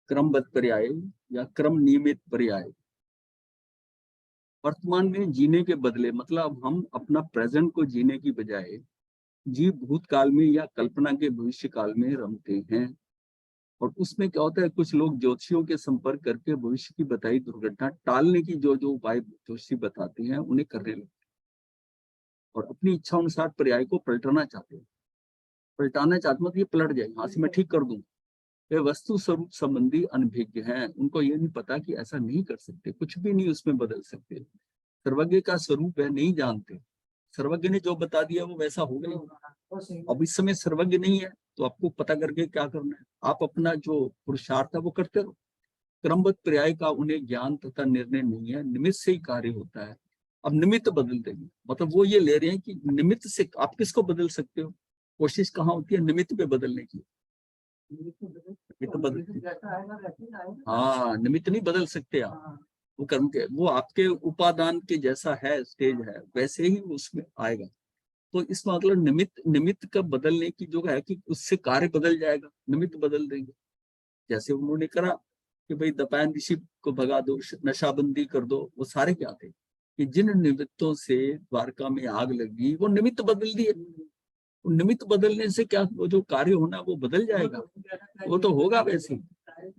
क्रमबद्ध पर्याय या क्रम नियमित पर्याय। वर्तमान में जीने के बदले मतलब हम अपना प्रेजेंट को जीने की बजाय जीव भूतकाल में या कल्पना के भविष्य काल में रमते हैं। और उसमें क्या होता है, कुछ लोग ज्योतिषियों के संपर्क करके भविष्य की बताई दुर्घटना टालने की जो जो उपाय ज्योतिषी बताते हैं उन्हें करने लगते हैं और अपनी इच्छा अनुसार पर्याय को पलटना चाहते हैं। पलटाना चाहते मतलब ये पलट जाए, हाँ से मैं ठीक कर दूं। वे वस्तु स्वरूप संबंधी अनभिज्ञ हैं, उनको ये नहीं पता कि ऐसा नहीं कर सकते, कुछ भी नहीं उसमें बदल सकते। सर्वज्ञ का स्वरूप है नहीं जानते, सर्वज्ञ ने जो बता दिया वो वैसा हो गया। अब इस समय सर्वज्ञ नहीं है तो आपको पता करके क्या करना है, आप अपना जो पुरुषार्थ है वो करते रहो। क्रमबद्ध पर्याय का उन्हें ज्ञान तथा निर्णय नहीं है, निमित्त से ही कार्य होता है। अब निमित्त बदल देंगे मतलब वो ये ले रहे हैं कि निमित्त से आप किसको बदल सकते हो, कोशिश कहाँ होती है निमित्त पे बदलने की। निमित्त बदल, हाँ निमित्त नहीं बदल सकते आप, वो कर्म के वो आपके उपादान के जैसा है, स्टेज है वैसे ही उसमें आएगा। तो इस मतलब निमित्त निमित्त का बदलने की जो है कि उससे कार्य बदल जाएगा, निमित्त बदल देंगे। जैसे उन्होंने करा कि भाई दपायन ऋषि को भगा दो, नशाबंदी कर दो, वो सारे क्या थे कि जिन निमित्तों से द्वारका में आग लगी वो निमित्त बदल दिए। निमित्त बदलने से क्या वो जो कार्य होना वो बदल जाएगा, वो तो होगा वैसे।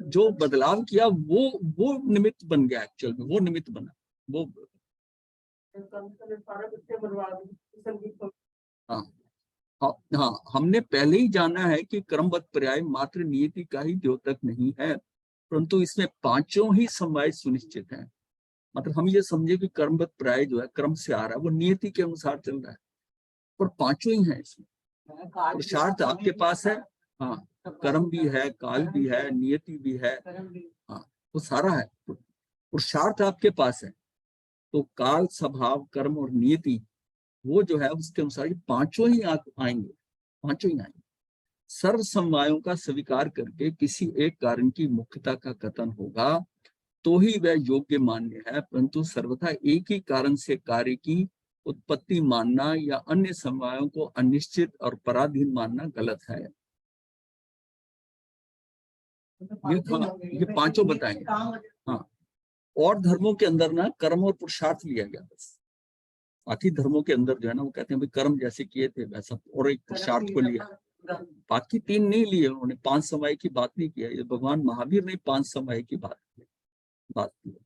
जो बदलाव किया वो निमित्त बन गया, एक्चुअल में वो निमित्त बना वो। हाँ हाँ हाँ, हमने पहले ही जाना है कि क्रमबद्ध पर्याय मात्र नियति का ही द्योतक नहीं है, परंतु इसमें पांचों ही समवाय सुनिश्चित है। मतलब हम ये समझे कि क्रमबद्ध पर्याय जो है क्रम से आ रहा है, वो नियति के अनुसार चल रहा है, पर पांचों ही है इसमें। पुरुषार्थ आपके पास है, हाँ कर्म भी है, काल भी है, नियति भी है, हाँ वो सारा है। पुरुषार्थ आपके पास है तो काल, स्वभाव, कर्म और नियति वो जो है उसके अनुसार ये पांचों ही आएंगे, पांचों ही आएंगे। सर्व समवायों का स्वीकार करके किसी एक कारण की मुख्यता का कथन होगा तो ही वह योग्य मान्य है, परंतु सर्वथा एक ही कारण से कार्य की उत्पत्ति मानना या अन्य समवायों को अनिश्चित और पराधीन मानना गलत है। ये पांचों बताएंगे। हाँ, और धर्मों के अंदर ना कर्म और पुरुषार्थ लिया गया बस। बाकी धर्मों के अंदर जो है ना वो कहते हैं भाई कर्म जैसे किए थे वैसा, और एक पुरुषार्थ को लिया। बाकी तीन नहीं लिए उन्होंने, पांच समय की बात नहीं किया। ये भगवान महावीर ने पांच समय की बात की।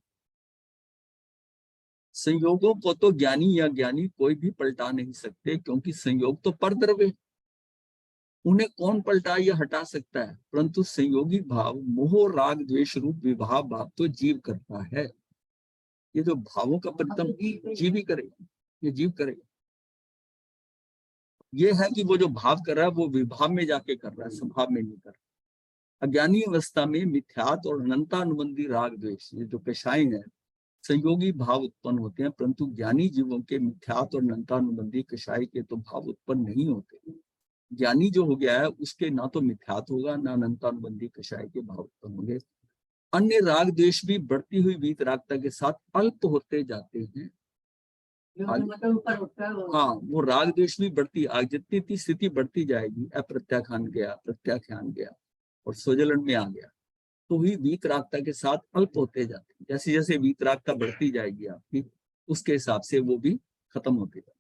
संयोगों को तो ज्ञानी या ज्ञानी कोई भी पलटा नहीं सकते, क्योंकि संयोग तो परद्रव्य, उन्हें कौन पलटा या हटा सकता है। परंतु संयोगी भाव मोह राग द्वेष रूप विभाव भाव तो जीव करता है। ये जो भावों का परितम जीव ही करेगा, ये जीव करेगा। ये है कि वो जो भाव कर रहा है वो विभाव में जाके कर रहा है, स्वभाव में नहीं कर रहा। अज्ञानी अवस्था में मिथ्यात और अनंतानुबंधी राग द्वेष, ये जो पेशाएं हैं, संयोगी भाव उत्पन्न होते हैं, परंतु ज्ञानी जीवों के मिथ्यात और अनंतानुबंधी कषाय के तो भाव उत्पन्न नहीं होते। ज्ञानी जो हो गया है उसके ना तो मिथ्यात होगा ना अनंतानुबंधी कषाय के भाव उत्पन्न होंगे। अन्य राग द्वेष भी बढ़ती हुई वीतरागता के साथ अल्प होते जाते हैं। हाँ, वो राग द्वेष भी बढ़ती, आग जितनी स्थिति बढ़ती जाएगी, अप्रत्याख्यान गया, प्रत्याख्यान गया और स्वजलन में आ गया, तो ही वीतरागता के साथ अल्प होते जाते हैं। जैसे जैसे वीतरागता बढ़ती जाएगी आपकी, उसके हिसाब से वो भी खत्म होते जाए।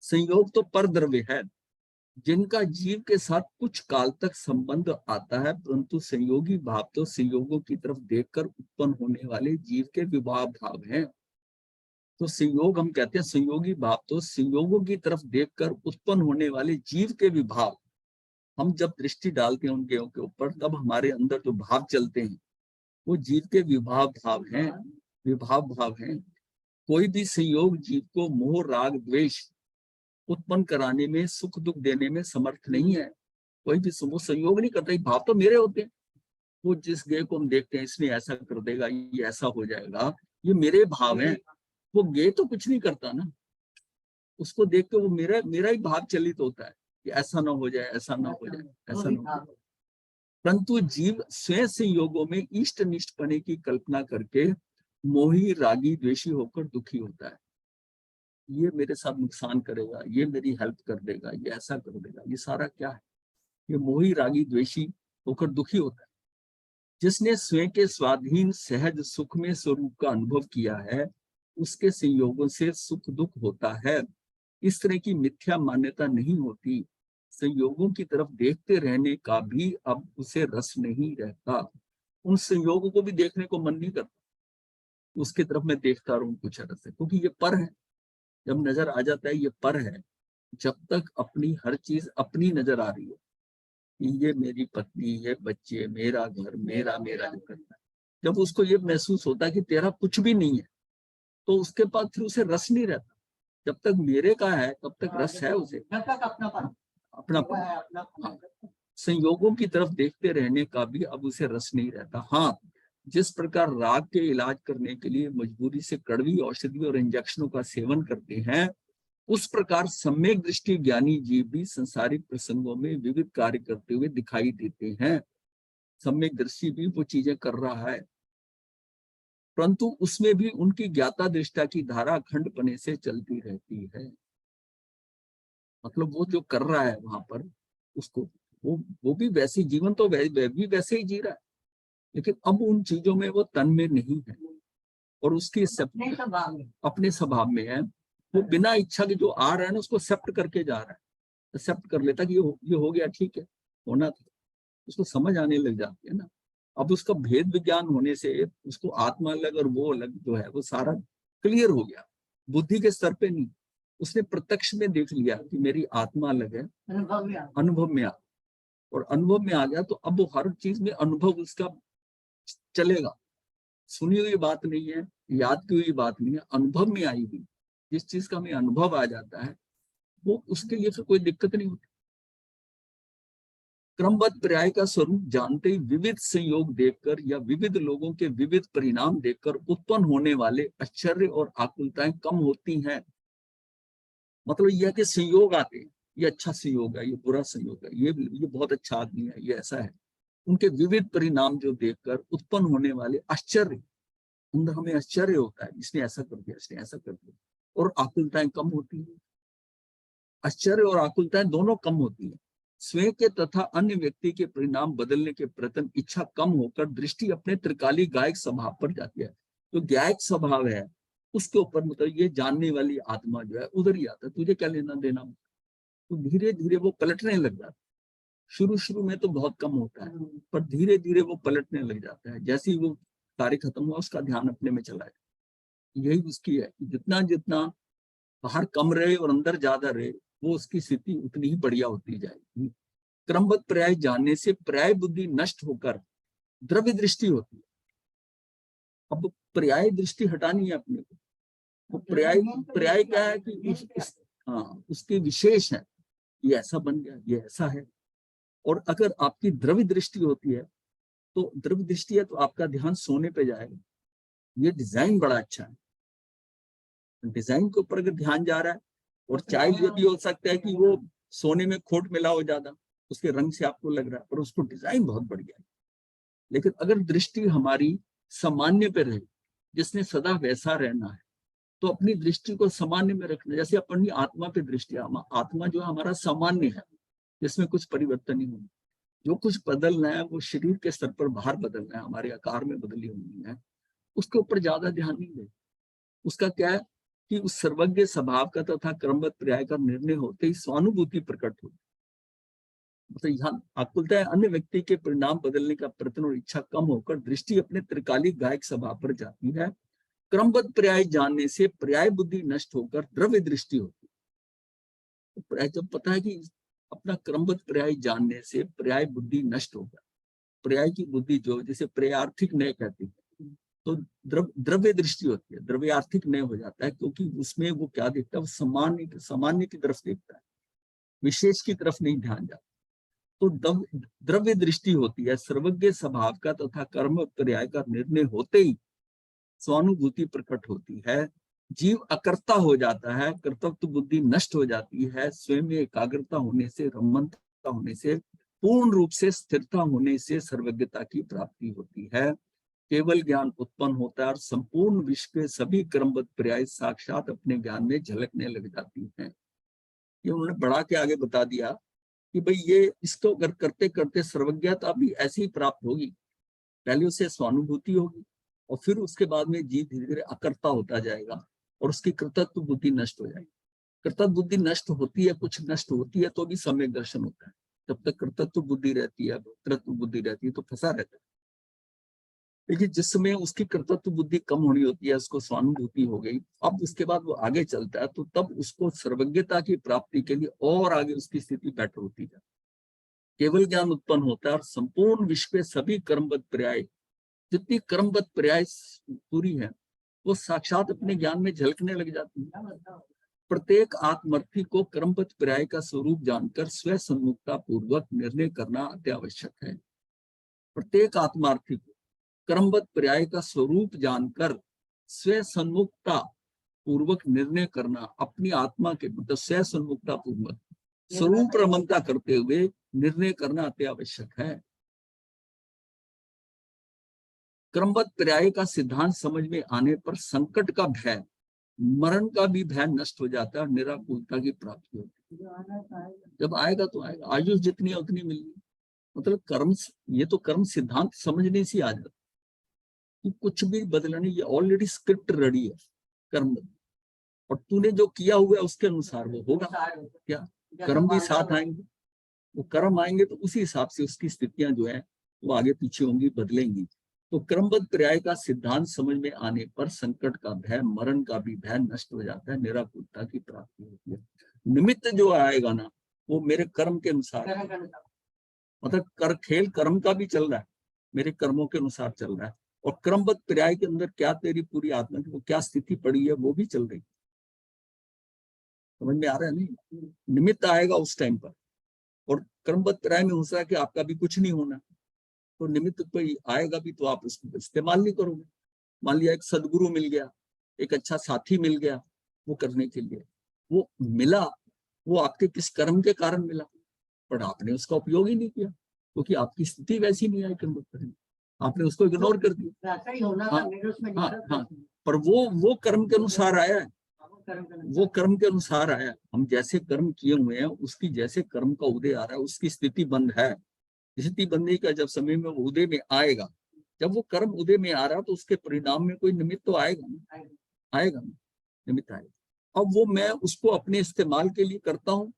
संयोग तो पर द्रव्य है जिनका जीव के साथ कुछ काल तक संबंध आता है, परंतु संयोगी भाव तो संयोगों की तरफ देखकर उत्पन्न होने वाले जीव के विभाव भाव हैं। तो संयोग हम कहते हैं, संयोगी भाव तो संयोगों की तरफ देखकर उत्पन्न होने वाले जीव के विभाव। हम जब दृष्टि डालते हैं उनके ऊपर, तब हमारे अंदर जो भाव चलते हैं वो जीव के विभाव भाव हैं, विभाव भाव हैं। कोई भी संयोग जीव को मोह राग द्वेष उत्पन्न कराने में, सुख दुख देने में समर्थ नहीं है। कोई भी संयोग नहीं करता, भाव तो मेरे होते हैं। वो जिस गेय को हम देखते हैं इसने ऐसा कर देगा, ये ऐसा हो जाएगा, ये मेरे भाव हैं। वो गेय तो कुछ नहीं करता ना, उसको देख के वो मेरा मेरा ही भाव चलित होता है कि ऐसा ना हो जाए, ऐसा ना हो जाए, ऐसा ना हो जाए। परंतु जीव स्वयं संयोगों में इष्ट निष्ठ पने की कल्पना करके मोही रागी द्वेषी होकर दुखी होता है। ये मेरे साथ नुकसान करेगा, ये मेरी हेल्प कर देगा, ये ऐसा कर देगा, ये सारा क्या है, ये मोही रागी द्वेषी होकर दुखी होता है। जिसने स्वयं के स्वाधीन सहज सुख में स्वरूप का अनुभव किया है, उसके संयोगों से सुख दुख होता है। इस तरह की मिथ्या मान्यता नहीं होती। संयोगों की तरफ देखते रहने का भी अब उसे रस नहीं रहता। उन संयोगों को भी देखने को मन नहीं करता, उसकी तरफ मैं देखता रहूं कुछ अर्थ है, क्योंकि ये पर है। जब नजर आ जाता है ये पर है, जब तक अपनी हर चीज अपनी नजर आ रही हो, ये मेरी पत्नी, ये बच्चे, मेरा घर, मेरा मेरा जो करता है, जब उसको ये महसूस होता है कि तेरा कुछ भी नहीं है, तो उसके बाद फिर उसे रस नहीं रहता। जब तक मेरे का है तब तक रस है उसे, अपना संयोगों की तरफ देखते रहने का भी अब उसे रस नहीं रहता। हाँ, जिस प्रकार राग के इलाज करने के लिए मजबूरी से कड़वी औषधि और इंजेक्शनों का सेवन करते हैं, उस प्रकार सम्यक दृष्टि ज्ञानी जीव भी संसारिक प्रसंगों में विविध कार्य करते हुए दिखाई देते हैं। सम्यक दृष्टि भी वो चीजें कर रहा है, परंतु उसमें भी उनकी ज्ञाता दृष्टा की धारा अखंडपने से चलती रहती है। मतलब वो जो कर रहा है वहां पर, उसको वो भी वैसे जीवन तो भी वैसे ही जी रहा है, लेकिन अब उन चीजों में वो तन में नहीं है और उसकी अपने स्वभाव में है। वो बिना इच्छा के जो आ रहा है ना, उसको एक्सेप्ट करके जा रहा है, एक्सेप्ट कर लेता कि ये हो गया, ठीक है, होना था। उसको समझ आने लग जाती है ना। अब उसका भेद विज्ञान होने से उसको आत्मा अलग और वो अलग जो है वो सारा क्लियर हो गया। बुद्धि के स्तर पे नहीं, उसने प्रत्यक्ष में देख लिया कि मेरी आत्मा अलग है, अनुभव में आ, और अनुभव में आ गया तो अब वो हर चीज में अनुभव उसका चलेगा। सुनी हुई बात नहीं है, याद की हुई बात नहीं है, अनुभव में आई हुई जिस चीज का हमें अनुभव आ जाता है, वो उसके लिए फिर कोई दिक्कत नहीं होती। क्रमबद्ध पर्याय का स्वरूप जानते ही विविध संयोग देखकर या विविध लोगों के विविध परिणाम देखकर उत्पन्न होने वाले आश्चर्य और आकुलताएं कम होती हैं। मतलब यह कि संयोग आते हैं, ये अच्छा संयोग है, ये बुरा संयोग है, ये बहुत अच्छा आदमी है, ये ऐसा है। उनके विविध परिणाम जो देखकर उत्पन्न होने वाले आश्चर्य, अंदर हमें आश्चर्य होता है, इसने ऐसा कर दिया, इसने ऐसा कर दिया, और आकुलताएं कम होती है। आश्चर्य और आकुलताएं दोनों कम होती है। स्वयं के तथा अन्य व्यक्ति के परिणाम बदलने के प्रति इच्छा कम होकर दृष्टि अपने त्रिकाली गायक स्वभाव पर जाती है। तो गायक स्वभाव है उसके ऊपर, मतलब ये जानने वाली आत्मा जो है उधर ही आता है, तुझे क्या लेना देना। तो धीरे धीरे वो पलटने लग जाता है। शुरू शुरू में तो बहुत कम होता है, पर धीरे धीरे वो पलटने लग जाता है। जैसे ही वो कार्य खत्म हुआ, उसका ध्यान अपने में चला जाए। यही उसकी है, जितना जितना बाहर कम रहे और अंदर ज्यादा रहे, वो उसकी स्थिति उतनी ही बढ़िया होती जाएगी। क्रमबद्ध पर्याय जानने से पर्याय बुद्धि नष्ट होकर द्रव्य दृष्टि होती है। अब पर्याय दृष्टि हटानी है अपने को। वो पर्याय पर्याय क्या है कि हाँ, उसके विशेष है, ये ऐसा बन गया, ये ऐसा है। और अगर आपकी द्रव्य दृष्टि होती है, तो द्रव्य दृष्टि है तो आपका ध्यान सोने पे जाएगा। ये डिजाइन बड़ा अच्छा है, डिजाइन के ऊपर अगर ध्यान जा रहा है, और चाहे ये भी हो सकता है कि वो सोने में खोट मिला हो ज्यादा, उसके रंग से आपको लग रहा है, पर उसको डिजाइन बहुत बढ़िया है। लेकिन अगर दृष्टि हमारी सामान्य पे रहे, जिसने सदा वैसा रहना है, तो अपनी दृष्टि को सामान्य में रखना। जैसे अपनी आत्मा पे दृष्टि, आत्मा जो हमारा सामान्य है, जिसमें कुछ परिवर्तन नहीं होना। जो कुछ बदलना है वो शरीर के स्तर पर बाहर बदलना है, हमारे आकार में बदली होनी है, उसके ऊपर ज्यादा ध्यान नहीं दे। उसका क्या है कि उस सर्वज्ञ स्वभाव का तथा क्रमबद्ध पर्याय का निर्णय होते ही स्वानुभूति प्रकट होती। मतलब यहाँ आकुलता है, अन्य व्यक्ति के परिणाम बदलने का प्रयत्न और इच्छा कम होकर दृष्टि अपने त्रिकालिक गायक स्वभाव पर जाती है। क्रमबद्ध पर्याय जानने से पर्याय बुद्धि नष्ट होकर द्रव्य दृष्टि होती है। तो पर्याय जब पता है कि अपना क्रमबद्ध पर्याय जानने से पर्याय बुद्धि नष्ट होगा, पर्याय की बुद्धि जो जैसे पर्यार्थिक नय कहती है, तो द्रव्य दृष्टि होती है, द्रव्यार्थिक नय हो जाता है, क्योंकि उसमें वो क्या देखता है, सामान्य की तरफ देखता है, विशेष की तरफ नहीं ध्यान जाता। तो द्रव्य दृष्टि होती है। सर्वज्ञ स्वभाव का तथा कर्म पर्याय का निर्णय होते ही स्वानुभूति प्रकट होती है। जीव अकर्ता हो जाता है, कर्तव्य बुद्धि नष्ट हो जाती है। स्वयं में एकाग्रता होने से, रमणता होने से, पूर्ण रूप से स्थिरता होने से सर्वज्ञता की प्राप्ति होती है। केवल ज्ञान उत्पन्न होता है और संपूर्ण विश्व के सभी क्रमबद्ध पर्याय साक्षात अपने ज्ञान में झलकने लग जाती हैं। ये उन्होंने बढ़ा के आगे बता दिया कि भाई ये इसको अगर करते करते सर्वज्ञता भी ऐसी ही प्राप्त होगी। पहले उसे स्वानुभूति होगी और फिर उसके बाद में जीव धीरे धीरे अकर्ता होता जाएगा और उसकी कृतत्व बुद्धि नष्ट हो जाएगी। कृतत्व बुद्धि नष्ट होती है, कुछ नष्ट होती है तो भी सम्यक दर्शन होता है। जब तक कृतत्व बुद्धि रहती है, कर्तृत्व बुद्धि रहती है तो फंसा रहता है। लेकिन जिस समय उसकी कर्तृत्व बुद्धि कम होनी होती है, उसको स्वानुभूति हो गई, अब उसके बाद वो आगे चलता है तो तब उसको सर्वज्ञता की प्राप्ति के लिए और आगे उसकी स्थिति बेटर होती है। केवल ज्ञान उत्पन्न होता है और संपूर्ण विश्व के सभी कर्मबद्ध पर्याय, जितनी कर्मबद्ध पर्याय पूरी है, वो साक्षात अपने ज्ञान में झलकने लग जाती है। प्रत्येक आत्मर्थी को कर्मबद्ध पर्याय का स्वरूप जानकर स्व सन्मुखता पूर्वक निर्णय करना अति आवश्यक है। प्रत्येक आत्मार्थी को कर्मबद्ध पर्याय का स्वरूप जानकर स्व सन्मुखता पूर्वक निर्णय करना, अपनी आत्मा के मतलब स्व सन्मुखता पूर्वक स्वरूप रमनता करते हुए निर्णय करना अति आवश्यक है। क्रमबद्ध पर्याय का सिद्धांत समझ में आने पर संकट का भय, मरण का भी भय नष्ट हो जाता है और निराकुलता की प्राप्ति होती है। जब आएगा तो आएगा, आयुष जितनी है उतनी मिलनी। मतलब कर्म, ये तो कर्म सिद्धांत समझने से आ जाता कि कुछ भी बदला नहीं, ये ऑलरेडी स्क्रिप्ट रेडी है कर्म, और तूने जो किया हुआ है उसके अनुसार वो होगा। क्या कर्म भी साथ आएंगे, वो कर्म आएंगे तो उसी हिसाब से उसकी स्थितियां जो है वो आगे पीछे होंगी, बदलेंगी। तो क्रमबद्ध पर्याय का सिद्धांत समझ में आने पर संकट का भय, मरण का भी भय नष्ट हो जाता है, निराकुलता की प्राप्ति होती है। निमित्त जो आएगा ना वो मेरे कर्म के अनुसार, मतलब कर खेल कर्म का भी चल रहा है, मेरे कर्मों के अनुसार चल रहा है। और क्रमबद्ध पर्याय के अंदर क्या तेरी पूरी आत्मा की वो क्या स्थिति पड़ी है वो भी चल रही है। समझ में आ रहा है? नहीं, निमित्त आएगा उस टाइम पर, और क्रमबद्ध पर्याय में हो सकता है कि आपका भी कुछ नहीं होना, तो निमित्त कोई आएगा भी तो आप उसको इस्तेमाल नहीं करोगे। मान लिया एक सदगुरु मिल गया, एक अच्छा साथी मिल गया, वो करने के लिए वो मिला, वो आपके किस कर्म के कारण मिला, पर आपने उसका उपयोग ही नहीं किया क्योंकि आपकी स्थिति वैसी नहीं आई क्रमबद्ध पर्याय, आपने उसको इग्नोर कर दिया। हाँ, पर वो कर्म के अनुसार आया है, वो कर्म के अनुसार आया। हम जैसे कर्म किए हुए हैं उसकी जैसे कर्म का उदय आ रहा है उसकी स्थिति बंद है। स्थिति बनने का जब समय में वो उदय में आएगा, जब वो कर्म उदय में आ रहा तो उसके परिणाम में कोई निमित्त तो आएगा ना, आएगा ना, निमित्त आएगा। अब वो मैं उसको अपने इस्तेमाल के लिए करता हूँ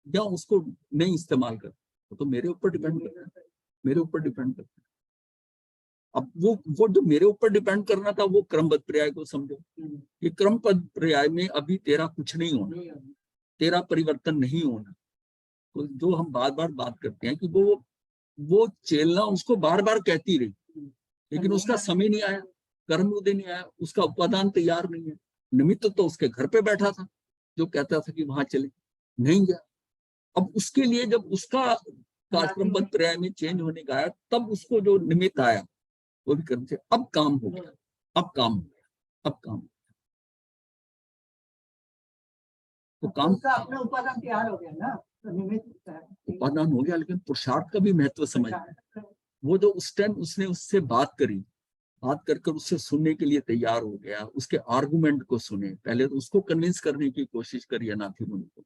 या उसको नहीं इस्तेमाल करता, तो मेरे ऊपर डिपेंड करता है, मेरे ऊपर डिपेंड करता है। अब वो जो मेरे ऊपर डिपेंड करना था वो क्रमबद्ध पर्याय को समझो। ये क्रमबद्ध पर्याय में अभी तेरा कुछ नहीं होना, तेरा परिवर्तन नहीं होना। तो जो हम बार बार बात करते हैं कि वो चेलना उसको बार बार कहती रही, लेकिन उसका समय नहीं आया, कर्म उदय नहीं आया, उसका उपादान तैयार नहीं है। निमित्त तो उसके घर पे बैठा था जो कहता था कि वहां चले, नहीं गया। अब उसके लिए जब उसका क्रमबद्ध पर्याय में चेंज होने का आया तब उसको जो निमित्त आया वो भी कर्म से अब काम हो गया, अब काम हो गया, अब काम। तो काम का अपना उपादान तैयार हो गया ना, तो निमित्त उपादान हो गया, लेकिन पुरुषार्थ का भी महत्व समझ आया। वो जो उस टाइम उसने उससे बात करी, बात कर उससे सुनने के लिए तैयार हो गया, उसके आर्गुमेंट को सुने, पहले तो उसको कन्विंस करने की कोशिश करी अनाथी मुनि को,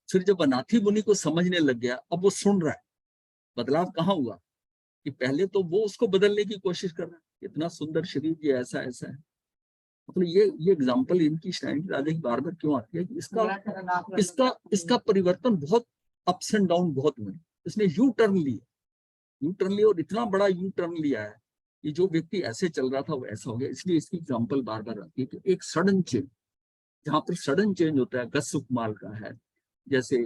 फिर जब अनाथी मुनि को समझने लग गया अब वो सुन रहा है। बदलाव कहाँ हुआ कि पहले तो वो उसको बदलने की कोशिश कर रहा है, इतना सुंदर शरीर ये ऐसा ऐसा है। मतलब ये एग्जाम्पल इनकी शायरी राजा की बार बार क्यों आती है कि इसका परिवर्तन बहुत अप्स एंड डाउन बहुत हुए। इसने यू टर्न लिया और इतना बड़ा यू टर्न लिया है कि जो व्यक्ति ऐसे चल रहा था वो ऐसा हो गया। इसलिए इसकी एग्जाम्पल बार बार आती है कि एक सडन चेंज, जहां पर सडन चेंज होता है, गस सुकमाल का है, जैसे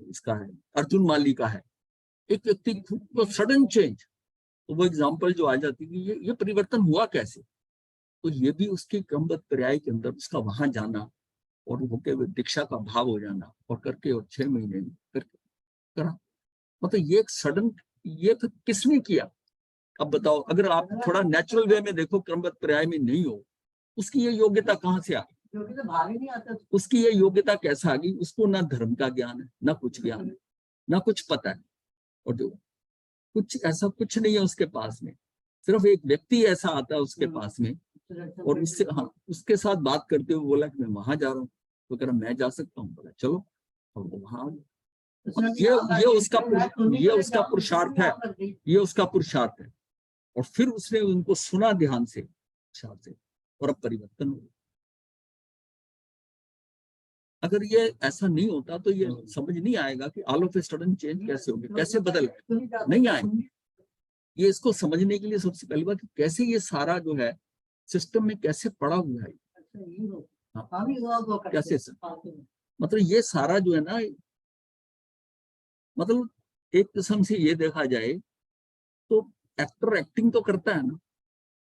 इसका है अर्जुन माली का है, एक व्यक्ति को सडन चेंज, तो वो एग्जाम्पल जो आ जाती है ये परिवर्तन हुआ कैसे। तो ये भी उसके क्रमबद्ध पर्याय के अंदर उसका वहां जाना और होके दीक्षा का भाव हो जाना और करके और 6 महीने में करके करा। मतलब ये एक सडन, ये फिर किसने किया। अब बताओ, अगर आप थोड़ा नेचुरल वे में देखो, क्रमबद्ध पर्याय में नहीं हो, उसकी ये योग्यता कहाँ से आ गई, उसकी ये योग्यता कैसा आ गई। उसको ना धर्म का ज्ञान है, ना कुछ ज्ञान है, ना कुछ पता है, और जो कुछ ऐसा कुछ नहीं है उसके पास में। सिर्फ एक व्यक्ति ऐसा आता है उसके पास में और उससे उसके साथ बात करते हुए बोला कि मैं वहां जा रहा हूँ, तो कह रहा मैं जा सकता हूँ, बोला चलो, और वो वहां ये उसका पुरुषार्थ है, ये उसका पुरुषार्थ है। और फिर उसने उनको सुना ध्यान से, से, और अब परिवर्तन हो। अगर ये ऐसा नहीं होता तो ये समझ नहीं आएगा कि all of a sudden change कैसे होगी, कैसे बदल नहीं आएंगे। ये इसको समझने के लिए सबसे पहली बात कैसे ये सारा जो है सिस्टम में कैसे पड़ा हुआ है। हाँ, कैसे मतलब ये सारा जो है ना, मतलब एक किस्म से ये देखा जाए तो एक्टर एक्टिंग तो करता है ना,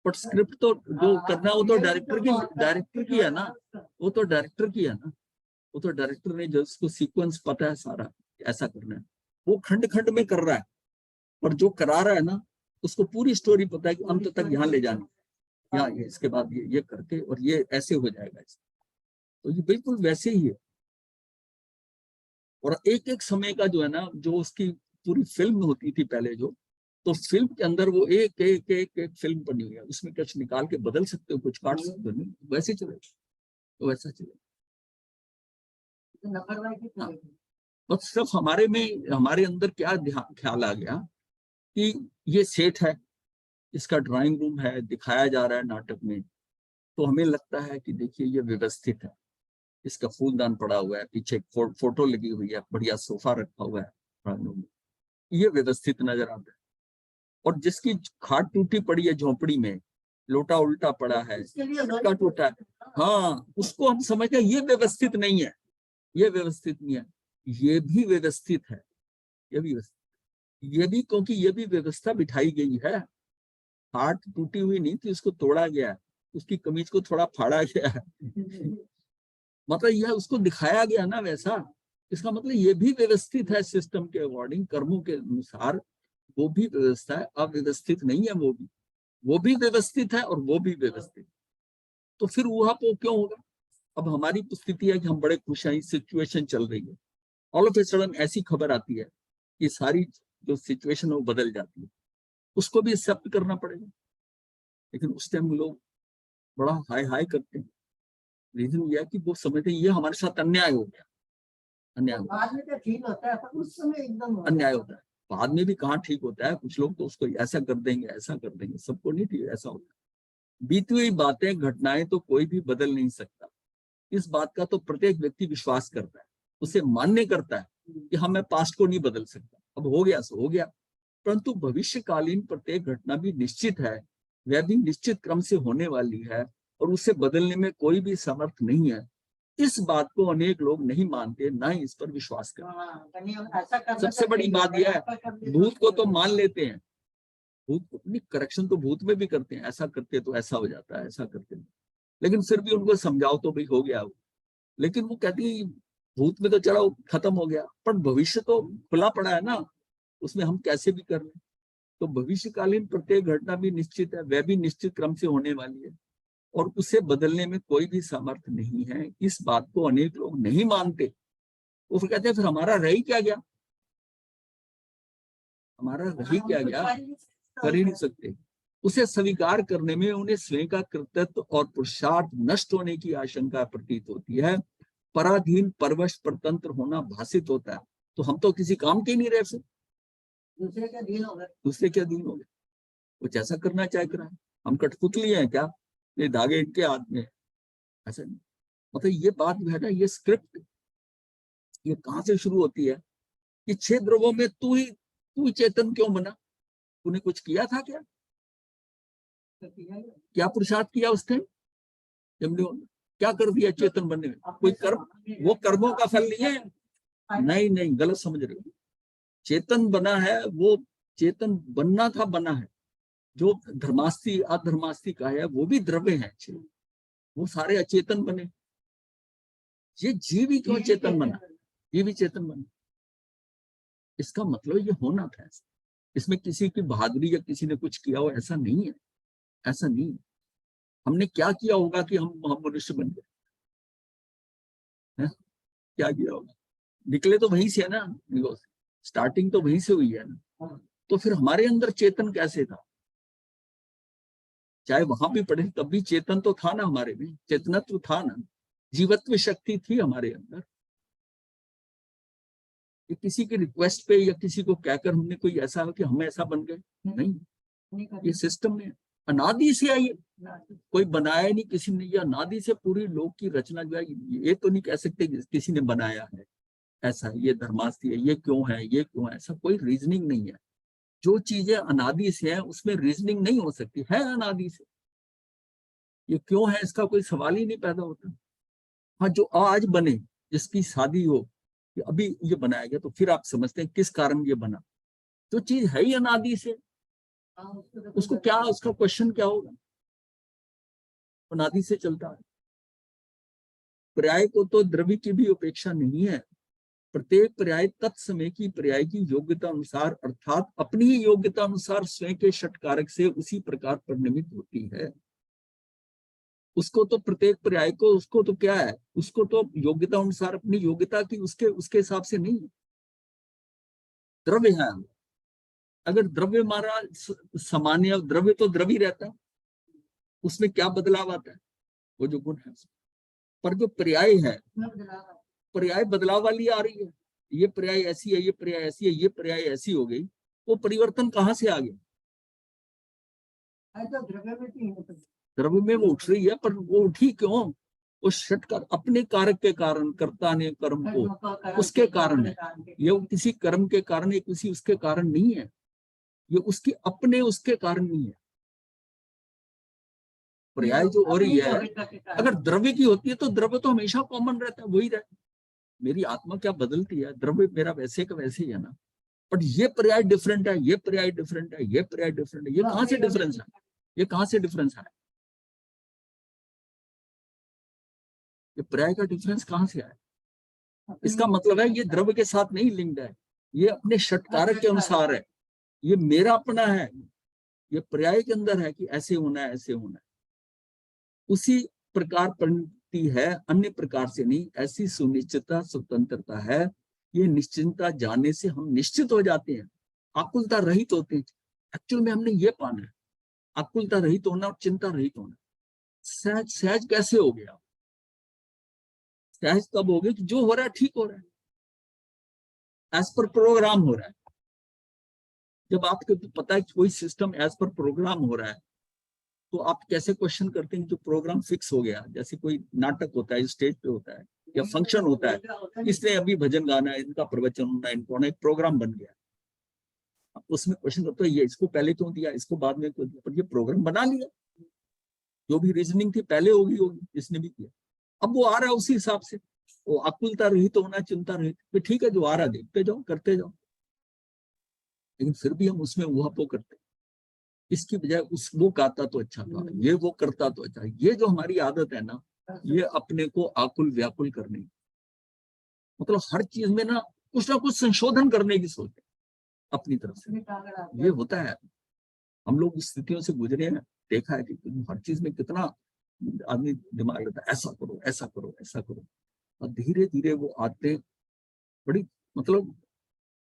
बट स्क्रिप्ट तो जो करना है वो तो डायरेक्टर की है ना, वो तो डायरेक्टर की है ना, वो तो डायरेक्टर ने जो उसको सीक्वेंस पता है सारा ऐसा करना है, वो खंड खंड में कर रहा है, पर जो करा रहा है ना उसको पूरी स्टोरी पता है कि अंत तक यहाँ ले जाना, यहाँ इसके बाद ये करके और ये ऐसे हो जाएगा। तो ये बिल्कुल वैसे ही है। और एक एक समय का जो है ना, जो उसकी पूरी फिल्म होती थी पहले जो, तो फिल्म के अंदर वो एक एक एक एक फिल्म बनी हुई है, उसमें कुछ निकाल के बदल सकते हो, कुछ काट सकते हो, नहीं वैसे चलेगा, तो वैसा चलेगा। हाँ। बस सिर्फ हमारे अंदर क्या ख्याल आ गया कि ये सेट है, इसका ड्राइंग रूम है, दिखाया जा रहा है नाटक में, तो हमें लगता है कि देखिए ये व्यवस्थित है, इसका फूलदान पड़ा हुआ है, पीछे एक फोटो लगी हुई है, बढ़िया सोफा रखा हुआ है, ये व्यवस्थित नजर आता है। और जिसकी खाट टूटी पड़ी है झोपड़ी में, लोटा उल्टा पड़ा है, सिक्का टूटा है, हाँ उसको हम समझते हैं ये व्यवस्थित नहीं है, ये व्यवस्थित नहीं है, ये भी व्यवस्थित है, ये भी व्यवस्थित, ये भी, क्योंकि ये भी व्यवस्था बिठाई गई है। हाथ टूटी हुई नहीं थी, उसको तोड़ा गया, उसकी कमीज को थोड़ा फाड़ा गया है मतलब यह उसको दिखाया गया ना वैसा, इसका मतलब ये भी व्यवस्थित है सिस्टम के अकॉर्डिंग, कर्मों के अनुसार वो भी व्यवस्था है, अव्यवस्थित नहीं है, वो भी व्यवस्थित है और वो भी व्यवस्थित। तो फिर वहां पर क्यों होगा? अब हमारी स्थिति है कि हम बड़े खुश हैं, सिचुएशन चल रही है, ऑल ऑफ ए सडन ऐसी खबर आती है कि सारी जो सिचुएशन है वो बदल जाती है, उसको भी एक्सेप्ट करना पड़ेगा। लेकिन उस टाइम लोग बड़ा हाई हाई करते हैं, रीजन यह है कि वो समझते हैं ये हमारे साथ अन्याय हो गया, अन्याय बाद में तो ठीक होता है, पर उस समय एकदम अन्याय होता है। बाद में भी कहाँ ठीक होता है, कुछ लोग तो उसको ऐसा कर देंगे, ऐसा कर देंगे, सबको नहीं ठीक ऐसा होता है। बीती हुई बातें, घटनाएं तो कोई भी बदल नहीं सकता, इस बात का तो प्रत्येक व्यक्ति विश्वास करता है, उसे मान्य करता है कि हाँ मैं पास्ट को नहीं बदल सकता, अब हो गया सो हो गया। परंतु भविष्यकालीन प्रत्येक घटना भी निश्चित है, वह भी निश्चित क्रम से होने वाली है, और उसे बदलने में कोई भी समर्थ नहीं है। इस बात को अनेक लोग नहीं मानते, ना ही इस पर विश्वास करते। सबसे बड़ी बात यह है, भूत को तो मान लेते हैं, भूत को नहीं, करेक्शन तो भूत में भी करते हैं, ऐसा करते तो ऐसा हो जाता है, ऐसा करते हैं, लेकिन फिर भी उनको समझाओ तो भाई हो गया वो, लेकिन वो कहती है भूत में तो चलो खत्म हो गया, पर भविष्य तो खुला पड़ा है ना, उसमें हम कैसे भी कर लें। तो भविष्यकालीन प्रत्येक घटना भी निश्चित है, वह भी निश्चित क्रम से होने वाली है, और उसे बदलने में कोई भी सामर्थ्य नहीं है। इस बात को अनेक लोग नहीं मानते, वो फिर कहते हैं फिर हमारा रह ही क्या गया, हमारा रह ही क्या गया, कर ही नहीं सकते। उसे स्वीकार करने में उन्हें स्वयं का कृतित्व और पुरुषार्थ नष्ट होने की आशंका प्रतीत होती है, पराधीन परवश परतंत्र होना भाषित होता है। तो हम तो किसी काम के नहीं रह सकते, दूसरे क्या दीन हो गए, दूसरे क्या दीन हो गए, वो जैसा करना चाहे कराए, हम कठपुतली हैं क्या, ये धागे इनके हाथ में, ऐसा नहीं। मतलब ये बात है ना, ये स्क्रिप्ट ये कहाँ से शुरू होती है कि 6 द्रवों में तू ही चेतन क्यों बना, तूने कुछ किया था क्या, क्या पुरुषार्थ किया उस टाइम, क्या कर दिया चेतन बनने में, कोई कर्म, वो कर्मों का फल नहीं है, नहीं नहीं गलत समझ रहे हो। चेतन बना है, वो चेतन बनना था, बना है, जो धर्मास्थी अधर्मास्थी का है वो भी द्रव्य है, वो सारे अचेतन बने, ये जीव ही क्यों चेतन बना, ये भी चेतन बना, इसका मतलब ये होना था ऐसा, इसमें किसी की बहादुरी या किसी ने कुछ किया हो ऐसा नहीं है, ऐसा नहीं है। हमने क्या किया होगा कि हम मनुष्य बन गए, क्या किया होगा, निकले तो वहीं से है ना, स्टार्टिंग तो वहीं से हुई है ना, तो फिर हमारे अंदर चेतन कैसे था, चाहे वहां भी पढ़े तब भी चेतन तो था ना, हमारे में चेतनत्व था ना, जीवत्व शक्ति थी हमारे अंदर। ये किसी की रिक्वेस्ट पे या किसी को कहकर हमने कोई ऐसा कि हम ऐसा बन गए, नहीं, ये सिस्टम में अनादि से आई है, कोई बनाया नहीं किसी ने, ये अनादि से पूरी लोक की रचना जो है, ये तो नहीं कह सकते किसी ने बनाया है, ऐसा ये धर्मास्ती है, ये क्यों है, ये क्यों है, ऐसा कोई रीजनिंग नहीं है। जो चीजें अनादि से है उसमें रीजनिंग नहीं हो सकती है, अनादि से ये क्यों है इसका कोई सवाल ही नहीं पैदा होता। हाँ, जो आज बने, जिसकी शादी हो, कि अभी ये बनाया गया, तो फिर आप समझते हैं किस कारण ये बना। जो चीज है ही अनादि से, उसको क्या, उसका क्वेश्चन क्या होगा, अनादि से चलता है। पर्याय को तो द्रव्य की भी उपेक्षा नहीं है, प्रत्येक पर्याय तत्समय की पर्याय की योग्यता अनुसार अर्थात अपनी ही योग्यता अनुसार स्वयं के षटकारक से उसी प्रकार परिणमित होती है। उसको तो प्रत्येक पर्याय को, उसको तो क्या है, उसको तो योग्यता अनुसार अपनी योग्यता की उसके हिसाब से नहीं है। द्रव्य है, अगर द्रव्य हमारा सामान्य द्रव्य तो द्रव्य रहता है, उसमें क्या बदलाव आता है, वो जो गुण है। पर जो पर्याय है, पर्याय बदलाव वाली आ रही है, ये पर्याय ऐसी है, ये पर्याय ऐसी है, ये पर्याय ऐसी हो गई, वो परिवर्तन कहाँ से आ गया, द्रव्य में वो उठ रही है, पर वो उठी क्यों, उस षटकार अपने कारक के कारण, कर्ता ने कर्म को उसके कारण है, ये किसी कर्म के कारण है, किसी उसके कारण नहीं है, ये उसकी अपने उसके कारण नहीं है। पर्याय जो हो रही है, अगर द्रव्य की होती है तो द्रव्य तो हमेशा कॉमन रहता है, वही रहता है। मेरी आत्मा क्या बदलती है, द्रव्य मेरा वैसे का वैसे ही है ना, बट ये पर्याय डिफरेंट है, ये पर्याय डिफरेंट है, ये पर्याय डिफरेंट है, ये कहाँ से डिफरेंस है, ये कहाँ से डिफरेंस है, ये पर्याय का डिफरेंस कहाँ से आया। इसका मतलब है ये द्रव्य के साथ नहीं लिंक्ड है, ये अपने षटकारक के अनुसार है, ये मेरा अपना है, ये पर्याय के अंदर है कि ऐसे होना है, ऐसे होना है, उसी प्रकार परिणति है, अन्य प्रकार से नहीं। ऐसी सुनिश्चितता स्वतंत्रता है, ये निश्चिंतता जानने से हम निश्चित हो जाते हैं, आकुलता रहित होते हैं। एक्चुअल में हमने ये पाना है, आकुलता रहित होना और चिंता रहित होना। सहज सहज कैसे हो गया, सहज तब हो गया कि जो हो रहा है ठीक हो रहा है, एज पर प्रोग्राम हो रहा है। जब आपको पता है कि कोई सिस्टम एज पर प्रोग्राम हो रहा है, तो आप कैसे क्वेश्चन करते हैं जो प्रोग्राम फिक्स हो गया। जैसे कोई नाटक होता है, स्टेज पे होता है या फंक्शन होता है, इसने अभी भजन गाना है, इनका प्रवचन होना है, इनको एक प्रोग्राम बन गया, आप उसमें क्वेश्चन करते हो ये इसको पहले क्यों दिया, इसको बाद में क्यों दिया, पर ये प्रोग्राम बना लिया, जो भी रीजनिंग थी पहले होगी होगी, इसने भी किया, अब वो आ रहा है उसी हिसाब से। वो आकुलता रहित तो होना, चिंता रहित, तो ठीक है, जो आ रहा देखते जाओ, करते जाओ, लेकिन फिर भी हम उसमें वो करते, इसकी बजाय उस वो गाता तो अच्छा था, ये वो करता तो अच्छा। ये जो हमारी आदत है ना, ये अपने को आकुल व्याकुल करने, मतलब हर चीज में ना कुछ संशोधन करने की सोच है अपनी तरफ से, ये होता है। हम लोग उस स्थितियों से गुजरे हैं, देखा है कि हर चीज में कितना आदमी दिमाग लेता है, ऐसा करो, ऐसा करो, ऐसा करो, और धीरे धीरे वो आते बड़ी, मतलब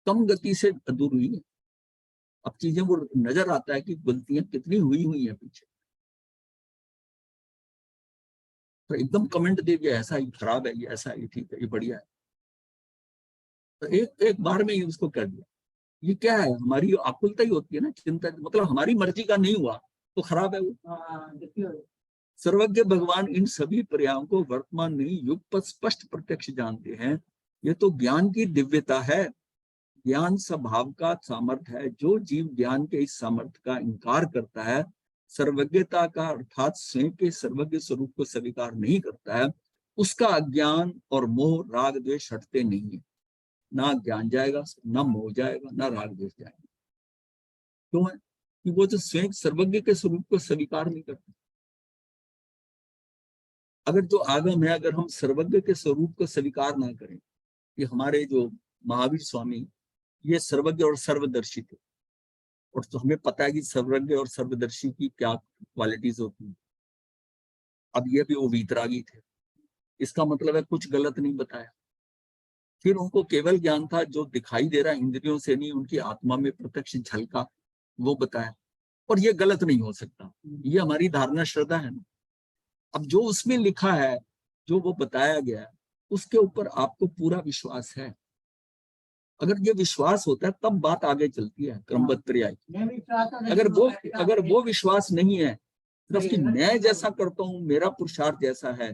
कम गति से दूर हुई है। अब चीजें वो नजर आता है कि गलतियां कितनी हुई है पीछे, तो एकदम कमेंट दे दिया ऐसा ही खराब है, ये ऐसा ही ठीक है, ये बढ़िया है, तो एक एक बार में ही उसको कर दिया। ये क्या है, हमारी आकुलता ही होती है ना, चिंता, मतलब हमारी मर्जी का नहीं हुआ तो खराब है वो। सर्वज्ञ भगवान इन सभी पर्यायों को वर्तमान में युग पर स्पष्ट प्रत्यक्ष जानते हैं। ये तो ज्ञान की दिव्यता है, ज्ञान स्वभाव का सामर्थ्य है। जो जीव ज्ञान के इस सामर्थ्य का इनकार करता है, सर्वज्ञता का अर्थात स्वयं के सर्वज्ञ स्वरूप को स्वीकार नहीं करता है, उसका अज्ञान और मोह राग द्वेष हटते नहीं है। ना ज्ञान जाएगा, ना मोह जाएगा, ना राग द्वेष जाएगा। क्यों है कि वो जो स्वयं सर्वज्ञ के स्वरूप को स्वीकार नहीं करते। अगर जो आगम है, अगर हम सर्वज्ञ के स्वरूप को स्वीकार ना करें, कि हमारे जो महावीर स्वामी ये सर्वज्ञ और सर्वदर्शी थे, और तो हमें पता है कि सर्वज्ञ और सर्वदर्शी की क्या क्वालिटीज होती हैं। अब ये भी वो वीतरागी थे, इसका मतलब है कुछ गलत नहीं बताया। फिर उनको केवल ज्ञान था जो दिखाई दे रहा है इंद्रियों से नहीं, उनकी आत्मा में प्रत्यक्ष झलका, वो बताया, और ये गलत नहीं हो सकता, ये हमारी धारणा श्रद्धा है ना। अब जो उसमें लिखा है, जो वो बताया गया है, उसके ऊपर आपको पूरा विश्वास है, अगर ये विश्वास होता है तब बात आगे चलती है क्रमबद्ध पर्याय। अगर वो विश्वास नहीं है सिर्फ कि मैं जैसा करता हूँ, मेरा पुरुषार्थ जैसा है,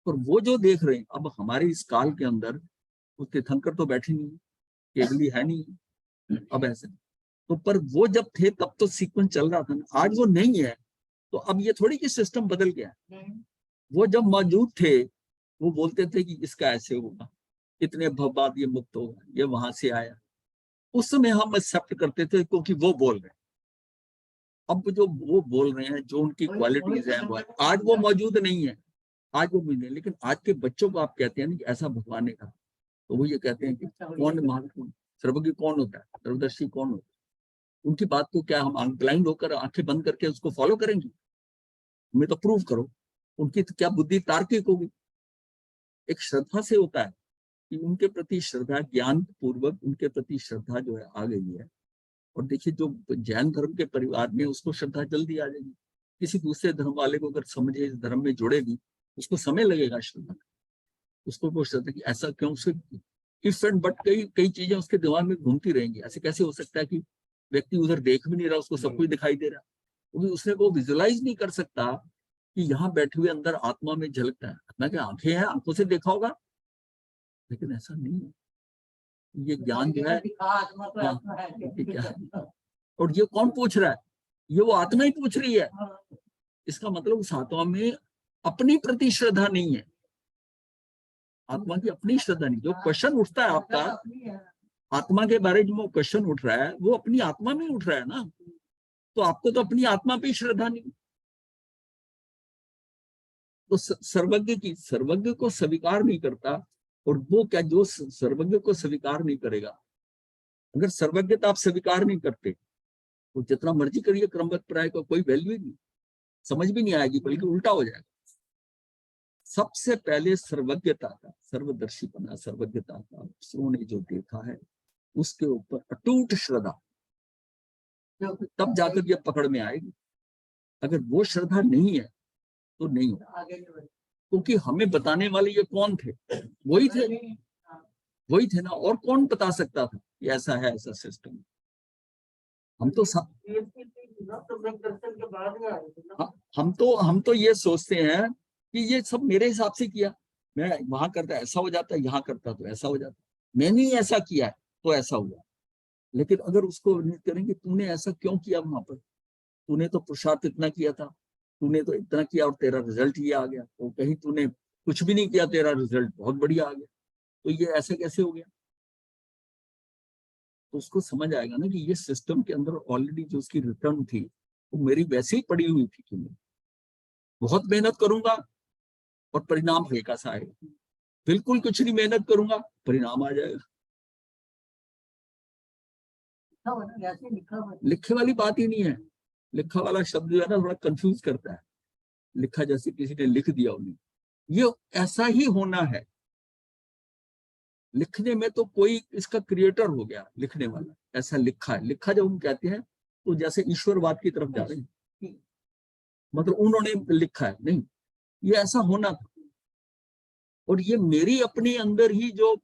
और वो जो देख रहे हैं अब हमारे इस काल के अंदर, वो तीर्थंकर तो बैठे नहीं, केवली है नहीं अब ऐसे, तो पर वो जब थे तब तो सीक्वेंस चल रहा था ना, आज वो नहीं है, तो अब ये थोड़ी कि सिस्टम बदल गया। वो जब मौजूद थे वो बोलते थे कि इसका ऐसे होगा, इतने भव बाद ये मुक्त होगा, ये वहां से आया, उस समय हम एक्सेप्ट करते थे क्योंकि वो बोल रहे हैं। अब जो वो बोल रहे हैं, जो उनकी क्वालिटीज है, वो आज वो मौजूद नहीं है, आज वो मिले। लेकिन आज के बच्चों को आप कहते हैं ना कि ऐसा भगवान ने कहा, तो वो ये कहते हैं कि कौन महत्वपूर्ण, सर्वज्ञ कौन होता है, सर्वदर्शी कौन होता है। उनकी बात को क्या हम ब्लाइंड होकर आंखें बंद करके उसको फॉलो करेंगे? हमें तो प्रूव करो। उनकी तो क्या बुद्धि तार्किक होगी? एक श्रद्धा से होता है कि उनके प्रति श्रद्धा, ज्ञान पूर्वक उनके प्रति श्रद्धा जो है आ गई है। और देखिए जो जैन धर्म के परिवार में, उसको श्रद्धा जल्दी आ जाएगी। किसी दूसरे धर्म वाले को अगर समझे, इस धर्म में जुड़े भी, उसको समय लगेगा श्रद्धा, उसको वो श्रद्धा कि ऐसा क्यों, उसके इफ एंड बट कई कई चीजें उसके दिमाग में घूमती रहेंगी। ऐसे कैसे हो सकता है कि व्यक्ति उधर देख भी नहीं रहा, उसको सब कुछ दिखाई दे रहा, क्योंकि उसने वो विजुअलाइज नहीं कर सकता कि यहाँ बैठे हुए अंदर आत्मा में झलकता है। आत्मा की आंखें हैं, आंखों से देखा होगा, लेकिन ऐसा नहीं है। ये ज्ञान जो है, क्या है, और ये कौन पूछ रहा है? ये वो आत्मा ही पूछ रही है। इसका मतलब उस आत्मा में अपनी प्रति श्रद्धा नहीं है, आत्मा की अपनी श्रद्धा नहीं। जो क्वेश्चन उठता है आपका आत्मा के बारे में, जो क्वेश्चन उठ रहा है वो अपनी आत्मा में उठ रहा है ना, तो आपको तो अपनी आत्मा पे श्रद्धा नहीं। तो सर्वज्ञ को स्वीकार नहीं करता, और वो क्या, जो सर्वज्ञ को स्वीकार नहीं करेगा, अगर सर्वज्ञता आप स्वीकार नहीं करते तो जितना मर्जी करिए क्रमबद्ध पर्याय का कोई वैल्यू ही नहीं, समझ भी नहीं आएगी, बल्कि उल्टा हो जाएगा। सबसे पहले सर्वज्ञता का, सर्वदर्शीपना, सर्वज्ञता का उसने जो देखा है उसके ऊपर अटूट श्रद्धा, तब जाकर ये पकड़ में आएगी। अगर वो श्रद्धा नहीं है तो नहीं होगा, क्योंकि हमें बताने वाले ये कौन थे? वही थे ना, और कौन बता सकता था कि ऐसा है, ऐसा सिस्टम। हम तो ये सोचते हैं कि ये सब मेरे हिसाब से किया, मैं वहां करता ऐसा हो जाता, यहाँ करता तो ऐसा हो जाता, मैंने ही ऐसा किया है तो ऐसा हुआ। लेकिन अगर उसको करेंगे, तूने ऐसा क्यों किया वहां पर, तूने तो पुरुषार्थ इतना किया था, तूने तो इतना किया और तेरा रिजल्ट ये आ गया, तो कहीं तूने कुछ भी नहीं किया, तेरा रिजल्ट बहुत बढ़िया आ गया, तो ये ऐसे कैसे हो गया? तो उसको समझ आएगा ना कि ये सिस्टम के अंदर ऑलरेडी जो उसकी रिटर्न थी वो मेरी वैसे ही पड़ी हुई थी कि मैं बहुत मेहनत करूंगा और परिणाम हल्का सा आएगा, बिल्कुल कुछ नहीं मेहनत करूंगा परिणाम आ जाएगा। लिखे वाली बात ही नहीं है। लिखा वाला शब्द जो है ना थोड़ा कंफ्यूज करता है। लिखा जैसे किसी ने लिख दिया उन्हें, ये ऐसा ही होना है। लिखने में तो कोई इसका क्रिएटर हो गया, लिखने वाला ऐसा लिखा है। लिखा जब हम कहते हैं तो जैसे ईश्वरवाद की तरफ जा रहे हैं, मतलब उन्होंने लिखा है, नहीं, ये ऐसा होना था। और ये मेरी अपने अंदर ही जो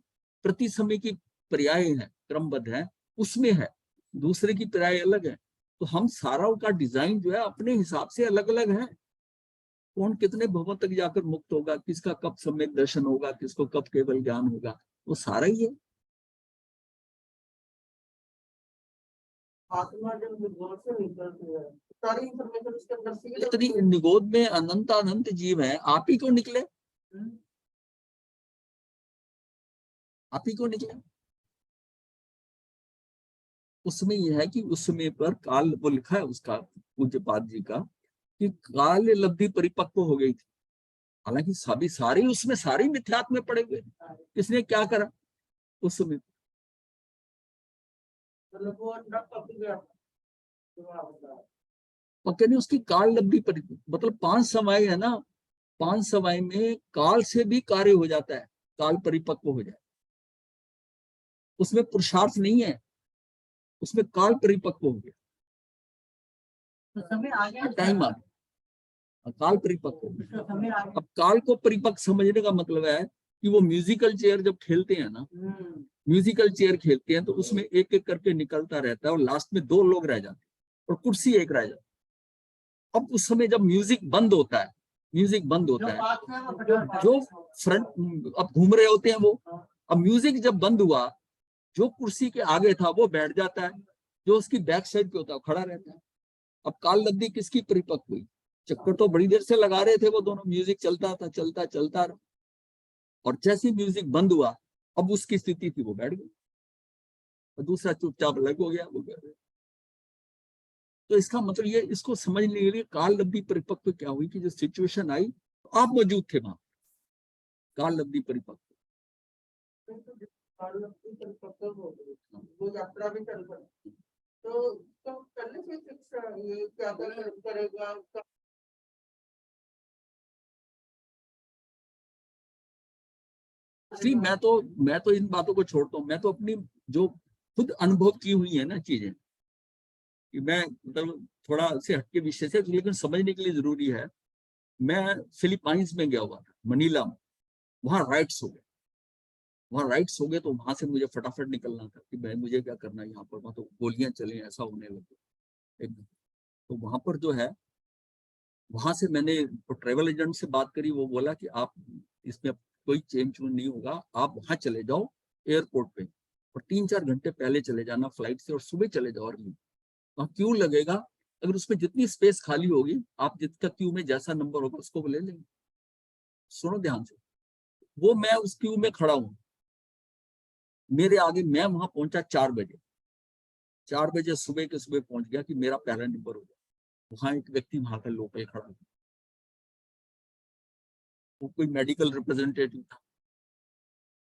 प्रति समय की पर्याय है, क्रमबद्ध है, उसमें है, दूसरे की पर्याय अलग है। तो हम सारा का डिजाइन जो है अपने हिसाब से अलग अलग है। कौन कितने भवन तक जाकर मुक्त होगा, किसका कब सम्यक दर्शन होगा, किसको कब केवल ज्ञान होगा, वो सारा ही है। आत्मा जब निगोद से निकलती है, सारी इंफॉर्मेशन उसके अंदर से, इतनी निगोद में अनंत अनंत जीव है, आप ही क्यों निकले? आप ही क्यों निकले? उसमें यह है कि उस समय पर काल, वो लिखा है उसका पूज्यपाद जी का, कि काल लब्धि परिपक्व हो गई थी। हालांकि सभी सारे उसमें सारे मिथ्यात्व में पड़े हुए, किसने क्या करा उस समय? पक्के नहीं, उसकी काल लब्धि परिपक्व, मतलब 5 समय है ना, 5 समय में काल से भी कार्य हो जाता है, काल परिपक्व हो जाए। उसमें पुरुषार्थ नहीं है, उसमें काल परिपक्व हो गया, तो समय आ गया, टाइम आ गया, काल परिपक्व हो गया। अब काल को परिपक्व समझने का मतलब है कि वो म्यूजिकल चेयर जब खेलते हैं ना, म्यूजिकल चेयर खेलते हैं तो उसमें एक एक करके निकलता रहता है और लास्ट में 2 लोग रह जाते हैं और कुर्सी एक रह जाती है। अब उस समय जब म्यूजिक बंद होता है, म्यूजिक बंद होता है, जो फ्रंट अब घूम रहे होते हैं वो, अब म्यूजिक जब बंद हुआ, जो कुर्सी के आगे था वो बैठ जाता है, जो उसकी बैक साइड पे होता है खड़ा रहता है। अब काल लब्धि किसकी परिपक्व हुई? चक्कर तो बड़ी देर से लगा रहे थे वो दोनों, म्यूजिक चलता था, चलता चलता रहा, और जैसे ही म्यूजिक बंद हुआ, अब उसकी स्थिति थी वो बैठ गई और दूसरा चुपचाप अलग हो गया, वो कर रहे। तो इसका मतलब ये, इसको समझने के लिए काल लब्धि परिपक्व क्या हुई कि जो सिचुएशन आई तो आप मौजूद थे वहां, काल लब्धि परिपक्व। वो यात्रा भी कर सकती, तो करने से शिक्षा ये क्या करेगा? जी, मैं तो इन बातों को छोड़ता हूँ, मैं तो अपनी जो खुद अनुभव की हुई है ना चीजें, कि मैं मतलब थोड़ा से हटके विषय से, लेकिन समझने के लिए जरूरी है। मैं फिलीपाइंस में गया हुआ था, मनीला में, वहां राइट्स हो गए, वहां राइट्स हो गए, तो वहां से मुझे फटाफट निकलना था कि मैं, मुझे क्या करना है यहाँ पर, वहां तो गोलियां चले, ऐसा होने लगे एक। तो वहां पर जो है, वहां से मैंने ट्रेवल एजेंट से बात करी, वो बोला कि आप इसमें कोई चेंज नहीं होगा, आप वहां चले जाओ एयरपोर्ट पे, और 3-4 घंटे पहले चले जाना फ्लाइट से, और सुबह चले जाओ अर्ली। वहां क्यू लगेगा, अगर उसमें जितनी स्पेस खाली होगी, आप जिसका क्यू में जैसा नंबर होगा उसको ले लेंगे। सुनो ध्यान से, वो मैं उस क्यू में खड़ा हूँ, मेरे आगे, मैं वहां पहुंचा 4 बजे, 4 बजे सुबह के सुबह पहुंच गया कि मेरा पहला नंबर हो गया। वहां एक व्यक्ति वहां का लोकल खड़ा था, वो कोई मेडिकल रिप्रेजेंटेटिव था,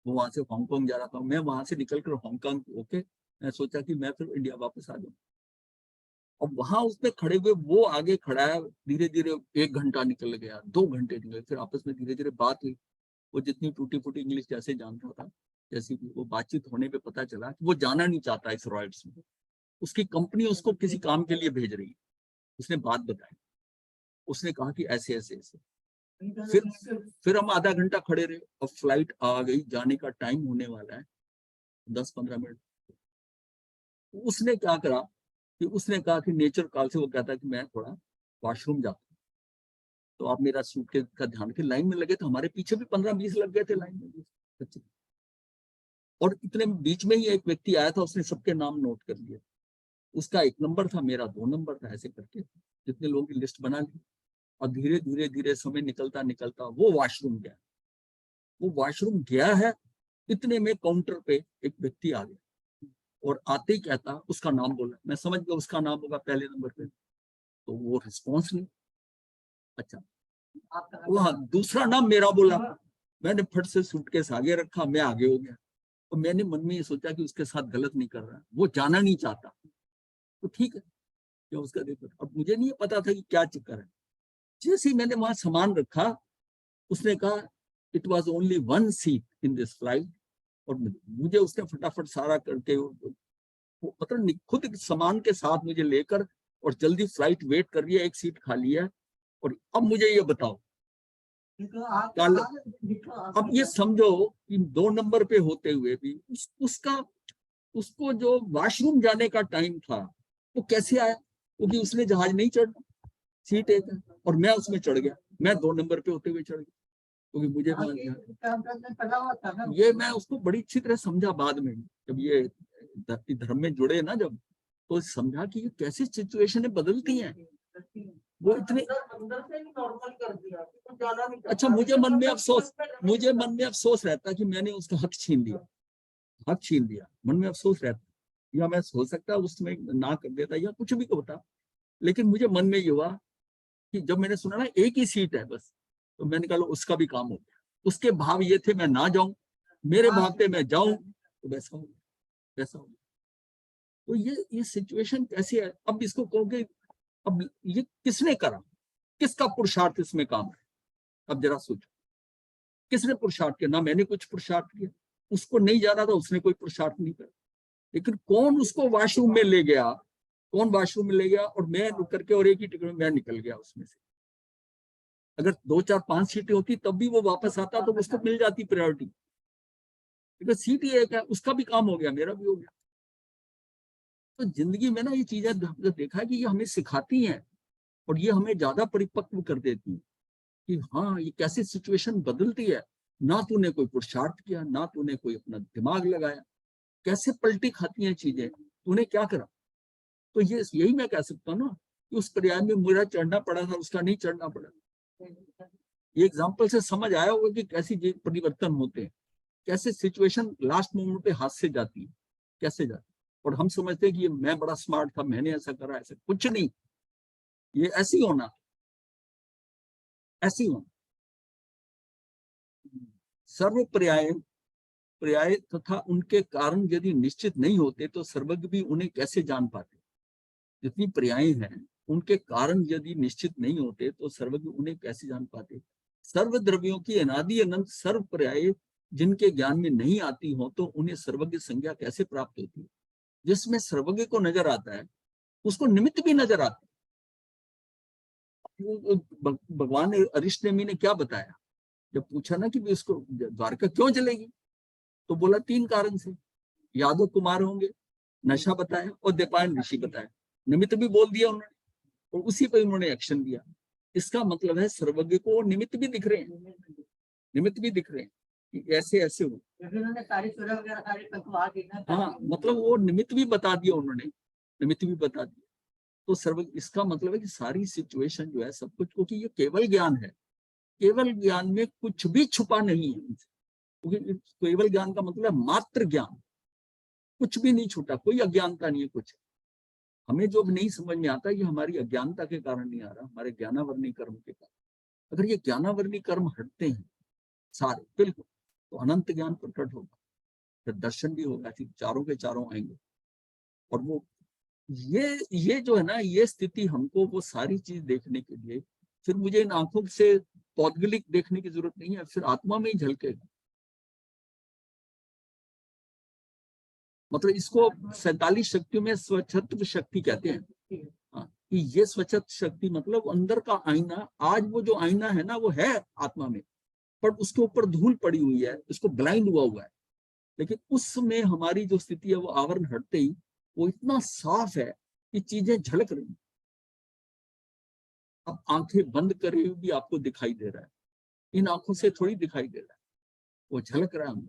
वो वहां से हांगकांग जा रहा था, मैं वहां से निकलकर हांगकांग होके, मैं सोचा कि मैं फिर इंडिया वापस आ जाऊँ। अब वहां उसमें खड़े हुए, वो आगे खड़ा है, धीरे धीरे 1 घंटा निकल गया, 2 घंटे निकले, फिर आपस में धीरे धीरे बात हुई। वो जितनी टूटी फूटी इंग्लिश जैसे जानता था, जैसी भी वो बातचीत होने पे पता चला कि वो जाना नहीं चाहता इस रॉयड्स में, उसकी कंपनी उसको किसी काम के लिए भेज रही है। उसने बात बताई, उसने कहा कि ऐसे ऐसे ऐसे। फिर हम आधा घंटा खड़े रहे, अब फ्लाइट आ गई, जाने का टाइम होने वाला है, 10-15 मिनट। उसने क्या करा कि उसने कहा कि नेचर कॉल से वो कहता है कि मैं थोड़ा वॉशरूम जाता हूँ, तो आप मेरा सूटकेस का ध्यान के लाइन में लगे, तो हमारे पीछे भी 15-20 लग गए थे लाइन में, और इतने बीच में ही एक व्यक्ति आया था, उसने सबके नाम नोट कर लिए, उसका 1 नंबर था, मेरा 2 नंबर था, ऐसे करके जितने लोगों की लिस्ट बना ली। और धीरे धीरे धीरे समय निकलता निकलता वो वॉशरूम गया, वो वॉशरूम गया है, इतने में काउंटर पे एक व्यक्ति आ गया, और आते ही कहता, उसका नाम बोला, मैं समझ गया उसका नाम होगा पहले नंबर पे, तो वो रिस्पॉन्स नहीं। अच्छा, वहां दूसरा नाम मेरा बोला, मैंने फट से सूटकेस आगे रखा, मैं आगे हो गया, तो मैंने मन में ये सोचा कि उसके साथ गलत नहीं कर रहा, वो जाना नहीं चाहता, तो ठीक है, क्या उसका देखो। अब मुझे नहीं पता था कि क्या चक्कर है। जैसे ही मैंने वहां सामान रखा, उसने कहा it was only 1 seat in this flight, और मुझे उसने फटाफट सारा करके, मतलब खुद सामान के साथ मुझे लेकर, और जल्दी फ्लाइट वेट कर रही है, एक सीट खाली है, और अब मुझे ये बताओ, कल, अब ये समझो कि 2 नंबर पे होते हुए भी उसका, उसको जो वॉशरूम जाने का टाइम था, वो कैसे आया? क्योंकि उसने जहाज नहीं चढ़ना, सीट एक है, और मैं उसमें चढ़ गया, मैं 2 नंबर पे होते हुए चढ़ गया, क्योंकि मुझे ये, मैं उसको बड़ी अच्छी तरह समझा बाद में, जब ये धर्म में जुड़े ना जब, तो समझा कि ये कैसी सिचुएशनें बदलती हैं। वो इतने अच्छा, मुझे मन में अफसोस रहता कि मैंने उसका हक छीन लिया, हक छीन लिया, मन में अफसोस रहता, या मैं सोच सकता उसमें ना कर देता, या कुछ भी होता, लेकिन मुझे मन में ये हुआ कि जब मैंने सुना ना एक ही सीट है बस, तो मैंने कहा उसका भी काम हो गया। उसके भाव ये थे मैं ना जाऊं, मेरे भाव थे मैं जाऊं, तो वैसा हो गया, वैसा हो गया। तो ये सिचुएशन कैसी है? अब इसको कहोगे, अब ये किसने करा, किसका पुरुषार्थ इसमें काम है? अब जरा सोचो, किसने पुरुषार्थ किया? ना मैंने कुछ पुरुषार्थ किया, उसको नहीं जाना था, उसने कोई पुरुषार्थ नहीं करा, लेकिन कौन उसको वॉशरूम में ले गया, कौन वॉशरूम में ले गया, और मैं रुक करके, और एक ही टिकट में मैं निकल गया उसमें से। अगर 2-4-5 सीटें होती तब भी वो वापस आता, तो उसको मिल जाती प्रायोरिटी। बिकॉज सीट ही एक है, उसका भी काम हो गया, मेरा भी हो गया। तो जिंदगी में ना ये चीजें हमने देखा है कि ये हमें सिखाती हैं और ये हमें ज्यादा परिपक्व कर देती हैं कि हाँ ये कैसे सिचुएशन बदलती है। ना तूने कोई पुरुषार्थ किया, ना तूने कोई अपना दिमाग लगाया, कैसे पलटी खाती हैं चीजें, तूने क्या करा। तो ये यही मैं कह सकता हूँ ना कि उस पर्याय में मेरा चढ़ना पड़ा था, उसका नहीं चढ़ना पड़ा। ये एग्जाम्पल से समझ आया होगा कि कैसी परिवर्तन होते हैं, कैसे सिचुएशन लास्ट मोमेंट पे हाथ से जाती है, कैसे जाती है। और हम समझते हैं कि ये मैं बड़ा स्मार्ट था, मैंने ऐसा करा, ऐसा कुछ नहीं। ये ऐसी होना, ऐसी होना। सर्व पर्याय पर्याय तथा उनके कारण यदि निश्चित नहीं होते तो सर्वज्ञ भी उन्हें कैसे जान पाते। जितनी पर्याय हैं उनके कारण यदि निश्चित नहीं होते तो सर्वज्ञ उन्हें कैसे जान पाते। सर्व द्रव्यों की अनादि अनंत सर्व पर्याय जिनके ज्ञान में नहीं आती हो तो उन्हें सर्वज्ञ संज्ञा कैसे प्राप्त होती है। जिसमें सर्वज्ञ को नजर आता है उसको निमित्त भी नजर आता है। भगवान अरिष्ट नेमी ने क्या बताया, जब पूछा ना कि उसको द्वारका क्यों जलेगी, तो बोला 3 कारण से। यादव कुमार होंगे, नशा बताया, और दीपायन ऋषि बताया। निमित्त भी बोल दिया उन्होंने और उसी पर उन्होंने एक्शन दिया। इसका मतलब है सर्वज्ञ को निमित्त भी दिख रहे हैं, निमित्त भी दिख रहे हैं कि ऐसे ऐसे हो। हाँ मतलब वो निमित्त भी बता दिया उन्होंने, निमित्त भी बता दिया। तो सर्व इसका मतलब है कि सारी सिचुएशन जो है सब कुछ, क्योंकि ये केवल ज्ञान है, केवल ज्ञान में कुछ भी छुपा नहीं है। क्योंकि केवल ज्ञान का मतलब मात्र ज्ञान, कुछ भी नहीं छूटा, कोई अज्ञानता नहीं है कुछ। हमें जो नहीं समझ में आता ये हमारी अज्ञानता के कारण नहीं आ रहा, हमारे ज्ञानावर्णी कर्म के कारण। अगर ये ज्ञानावर्णी कर्म हटते हैं सारे बिल्कुल, तो अनंत ज्ञान प्रकट होगा, फिर दर्शन भी होगा, फिर चारों के चारों आएंगे। और वो ये जो है ना, ये स्थिति हमको वो सारी चीज देखने के लिए, फिर मुझे इन आंखों से पौद्गलिक देखने की जरूरत नहीं है, फिर आत्मा में ही झलकेगा। मतलब इसको 47 शक्तियों में स्वच्छत्व शक्ति कहते हैं। हाँ, कि ये स्वच्छत्व शक्ति मतलब अंदर का आईना। आज वो जो आईना है ना वो है आत्मा में, पर उसके ऊपर धूल पड़ी हुई है, उसको ब्लाइंड हुआ हुआ है। लेकिन उसमें हमारी जो स्थिति है वो आवरण हटते ही वो इतना साफ है कि चीजें झलक रही। अब आंखें बंद करे हुए भी आपको दिखाई दे रहा है, इन आंखों से थोड़ी दिखाई दे रहा है, वो झलक रहा है।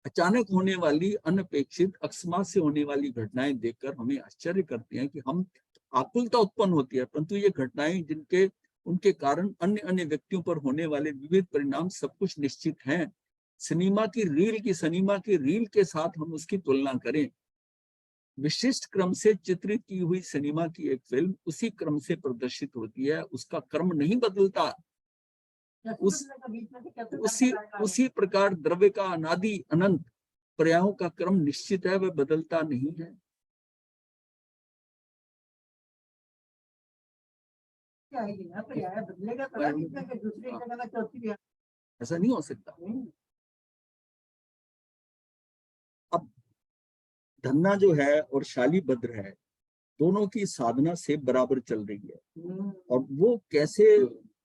अचानक होने वाली अनपेक्षित अकस्मात से होने वाली घटनाएं देखकर हमें आश्चर्य करते हैं कि हम आकुलता उत्पन्न होती है, परंतु ये घटनाएं जिनके उनके कारण अन्य अन्य व्यक्तियों पर होने वाले विविध परिणाम सब कुछ निश्चित हैं। सिनेमा की रील के साथ हम उसकी तुलना करें, विशिष्ट क्रम से चित्रित की हुई सिनेमा की एक फिल्म उसी क्रम से प्रदर्शित होती है, उसका क्रम नहीं बदलता। उस उसी प्रकार द्रव्य का अनादि अनंत पर्यायों का क्रम निश्चित है, वह बदलता नहीं है। ऐसा नहीं हो सकता। अब धन्ना जो है और शालीभद्र है, दोनों की साधना से बराबर चल रही है। और वो कैसे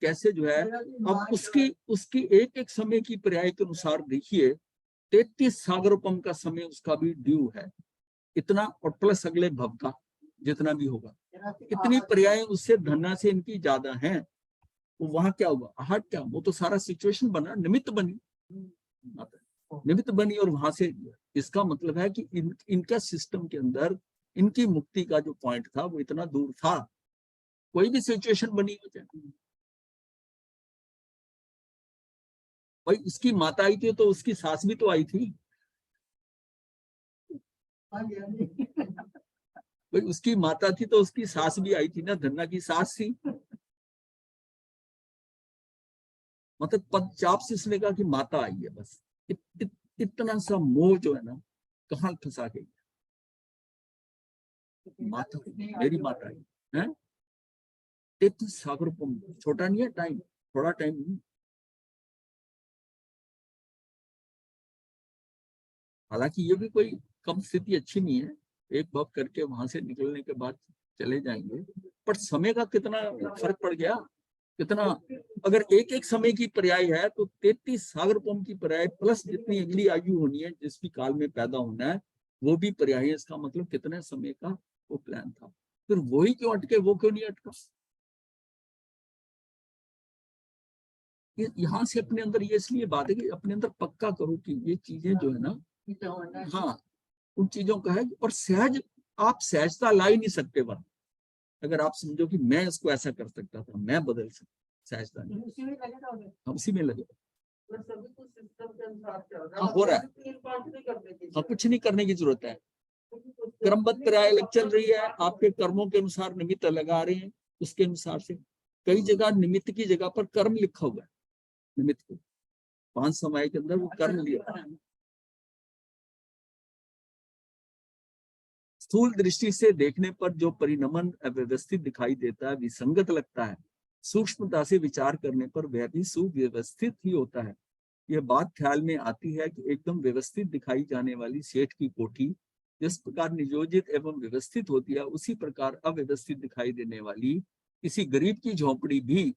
कैसे जो है, अब उसकी उसकी एक एक समय की पर्याय के अनुसार देखिए, 33 सागरोपम का समय उसका भी ड्यू है इतना, और प्लस अगले भव का जितना भी होगा, इतनी पर्याय उससे धन्ना से इनकी ज्यादा हैं। तो वहां क्या हुआ, आहट क्या, वो तो सारा सिचुएशन बना, निमित्त बनी, निमित्त बनी। और वहां से इसका मतलब है कि इनका सिस्टम के अंदर इनकी मुक्ति का जो पॉइंट था वो इतना दूर था। कोई भी सिचुएशन बनी हो जाए, भाई उसकी माता आई थी तो उसकी सास भी तो आई थी। भाई उसकी माता थी तो उसकी सास भी आई थी ना, धन्ना की सास थी। मतलब पद चाप से इसने कहा कि माता आई है, बस इतना सा मोह जो है ना, कहाँ फंसा गई। माता, मेरी माता आई है, 33 सागर, छोटा नहीं है टाइम, थोड़ा टाइम नहीं। हालांकि ये भी कोई कम स्थिति अच्छी नहीं है, एक भव करके वहां से निकलने के बाद चले जाएंगे, पर समय का कितना फर्क पड़ गया। कितना, अगर एक एक समय की पर्याय है तो 33 सागरपोम की पर्याय प्लस जितनी अगली आयु होनी है, जिस भी काल में पैदा होना है, वो भी पर्याय है। इसका मतलब कितने समय का वो प्लान था। फिर वही क्यों अटके, वो क्यों नहीं अटका? ये यहाँ से अपने अंदर ये इसलिए बात है कि अपने अंदर पक्का करो कि ये चीजें जो है ना, हाँ, उन चीजों का है। और सहज, आप सहजता ला ही नहीं सकते वरना, अगर आप समझो कि मैं इसको ऐसा कर सकता था, मैं बदल सकता, सहजता नहीं। हम उसी में लगे, हाँ हो रहा है, हाँ कुछ नहीं करने की जरूरत है। क्रमबद्ध पर्याय अलग चल रही है, आपके कर्मों के अनुसार निमित्त लगा रहे हैं, उसके अनुसार से कई जगह निमित्त की जगह पर कर्म लिखा हुआ है। निमित्त को 5 समय के अंदर वो कर्म लिया। स्थूल दृष्टि से देखने पर जो परिणमन अव्यवस्थित दिखाई देता है, विसंगत लगता है, सूक्ष्मता से विचार करने पर वह भी सुव्यवस्थित ही होता है। यह बात ख्याल में आती है कि एकदम व्यवस्थित दिखाई जाने वाली सेठ की कोठी जिस प्रकार नियोजित एवं व्यवस्थित होती है, उसी प्रकार अव्यवस्थित दिखाई देने वाली किसी गरीब की झोंपड़ी भी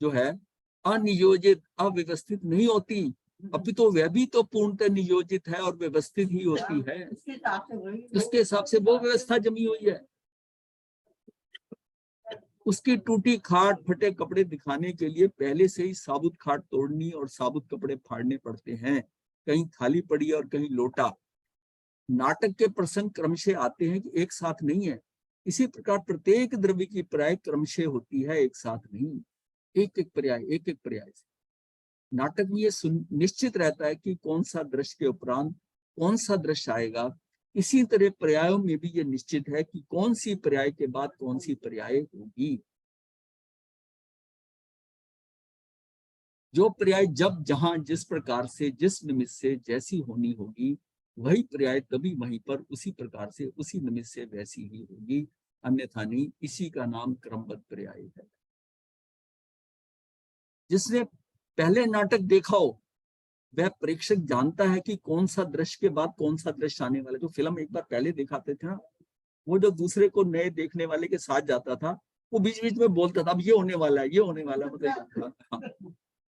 जो है अनियोजित अव्यवस्थित नहीं होती, अभी तो वह भी तो पूर्णतः नियोजित है और व्यवस्थित ही होती है। उसके हिसाब से वो व्यवस्था जमी हुई है। उसकी टूटी खाट फटे कपड़े दिखाने के लिए पहले से ही साबुत खाट तोड़नी और साबुत कपड़े फाड़ने पड़ते हैं। कहीं थाली पड़ी और कहीं लोटा। नाटक के प्रसंग क्रमशः आते हैं कि एक साथ नहीं है। इसी प्रकार प्रत्येक द्रव्य की पर्याय क्रमशः होती है, एक साथ नहीं। एक एक पर्याय, एक एक पर्याय से नाटक में ये निश्चित रहता है कि कौन सा दृश्य के उपरांत कौन सा दृश्य आएगा। इसी तरह पर्यायों में भी ये निश्चित है कि कौन सी पर्याय के बाद कौन सी पर्याय होगी। जो पर्याय जब जहां जिस प्रकार से जिस निमित्त से जैसी होनी होगी, वही पर्याय तभी वहीं पर उसी प्रकार से उसी निमित्त से वैसी ही होगी, अन्यथा नहीं। इसी का नाम क्रमबद्ध पर्याय है। जिसने पहले नाटक देखा हो वह प्रेक्षक जानता है कि कौन सा दृश्य के बाद कौन सा दृश्य आने वाला। जो फिल्म एक बार पहले दिखाते थे ना, वो जो दूसरे को नए देखने वाले के साथ जाता था, वो बीच बीच में बोलता था अब ये होने वाला है, ये होने वाला है, मतलब हाँ,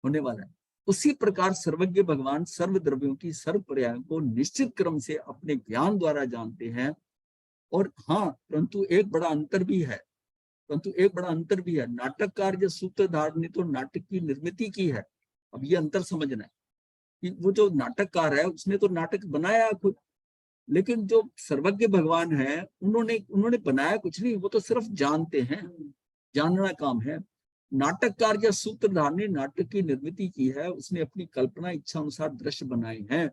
होने वाला है। उसी प्रकार सर्वज्ञ भगवान सर्व द्रव्यों की सर्व पर्यायों को निश्चित क्रम से अपने ज्ञान द्वारा जानते हैं। और हाँ, परंतु एक बड़ा अंतर भी है, नाटककार या सूत्रधार ने तो नाटक की निर्मिति की है। अब ये अंतर समझना है कि वो जो नाटककार है उसने तो नाटक बनाया खुद, लेकिन जो सर्वज्ञ भगवान है उन्होंने उन्होंने बनाया कुछ नहीं, वो तो सिर्फ जानते हैं, जानना काम है। नाटककार या सूत्रधार ने नाटक की निर्मिति की है, उसने अपनी कल्पना इच्छा अनुसार दृश्य बनाए हैं,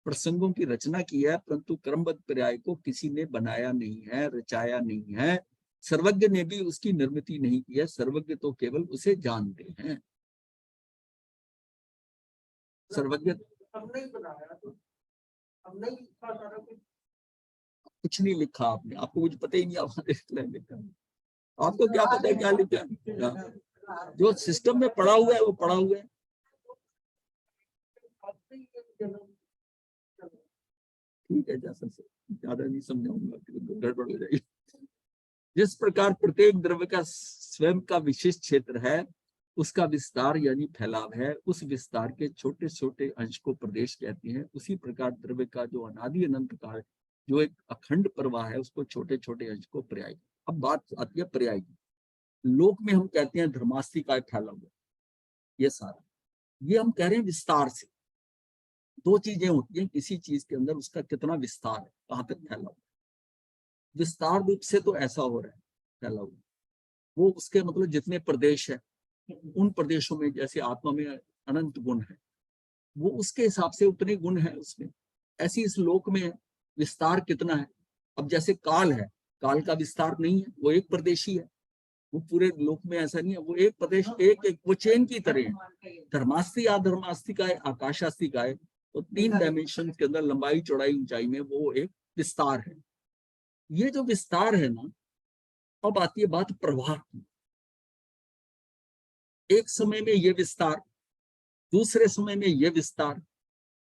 प्रसंगों की रचना की है, परंतु क्रमबद्ध पर्याय को किसी ने बनाया नहीं है, रचाया नहीं है। सर्वज्ञ ने भी उसकी निर्मिति नहीं की है, सर्वज्ञ तो केवल उसे जानते हैं। सर्वज्ञ कुछ नहीं लिखा आपने, आपको कुछ पता ही नहीं आपने लिखा। आपको क्या पता है क्या लिखा? जो सिस्टम में पड़ा हुआ है वो पड़ा हुआ है। ठीक है, जैसा से ज्यादा नहीं समझाऊंगा, गड़बड़ हो जाएगी। जिस प्रकार प्रत्येक द्रव्य का स्वयं का विशिष्ट क्षेत्र है, उसका विस्तार यानी फैलाव है, उस विस्तार के छोटे छोटे अंश को प्रदेश कहते हैं। उसी प्रकार द्रव्य का जो अनादि अनंत काल जो एक अखंड प्रवाह है, उसको छोटे छोटे अंश को पर्याय। अब बात आती है पर्याय की। लोक में हम कहते हैं धर्मास्तिकाय फैला हुआ, ये सारा ये हम कह रहे हैं विस्तार से। दो चीजें होती हैं किसी चीज के अंदर, उसका कितना विस्तार है, कहाँ तक फैला हुआ। विस्तार रूप से तो ऐसा हो रहा है फैला हुआ, वो उसके मतलब जितने प्रदेश है उन प्रदेशों में जैसे आत्मा में अनंत गुण है, वो उसके हिसाब से उतने गुण है उसमें। ऐसी इस लोक में विस्तार कितना है। अब जैसे काल है, काल का विस्तार नहीं है, वो एक प्रदेशी है, वो पूरे लोक में ऐसा नहीं है, वो एक प्रदेश एक एक वो चेन की तरह है। धर्मास्ति अधर्मास्तिका है, आकाशास्तिका है, तो 3 डायमेंशन के अंदर लंबाई चौड़ाई ऊंचाई में वो एक विस्तार है। ये जो विस्तार है ना, अब आती है बात प्रवाह की। एक समय में ये विस्तार, दूसरे समय में ये विस्तार,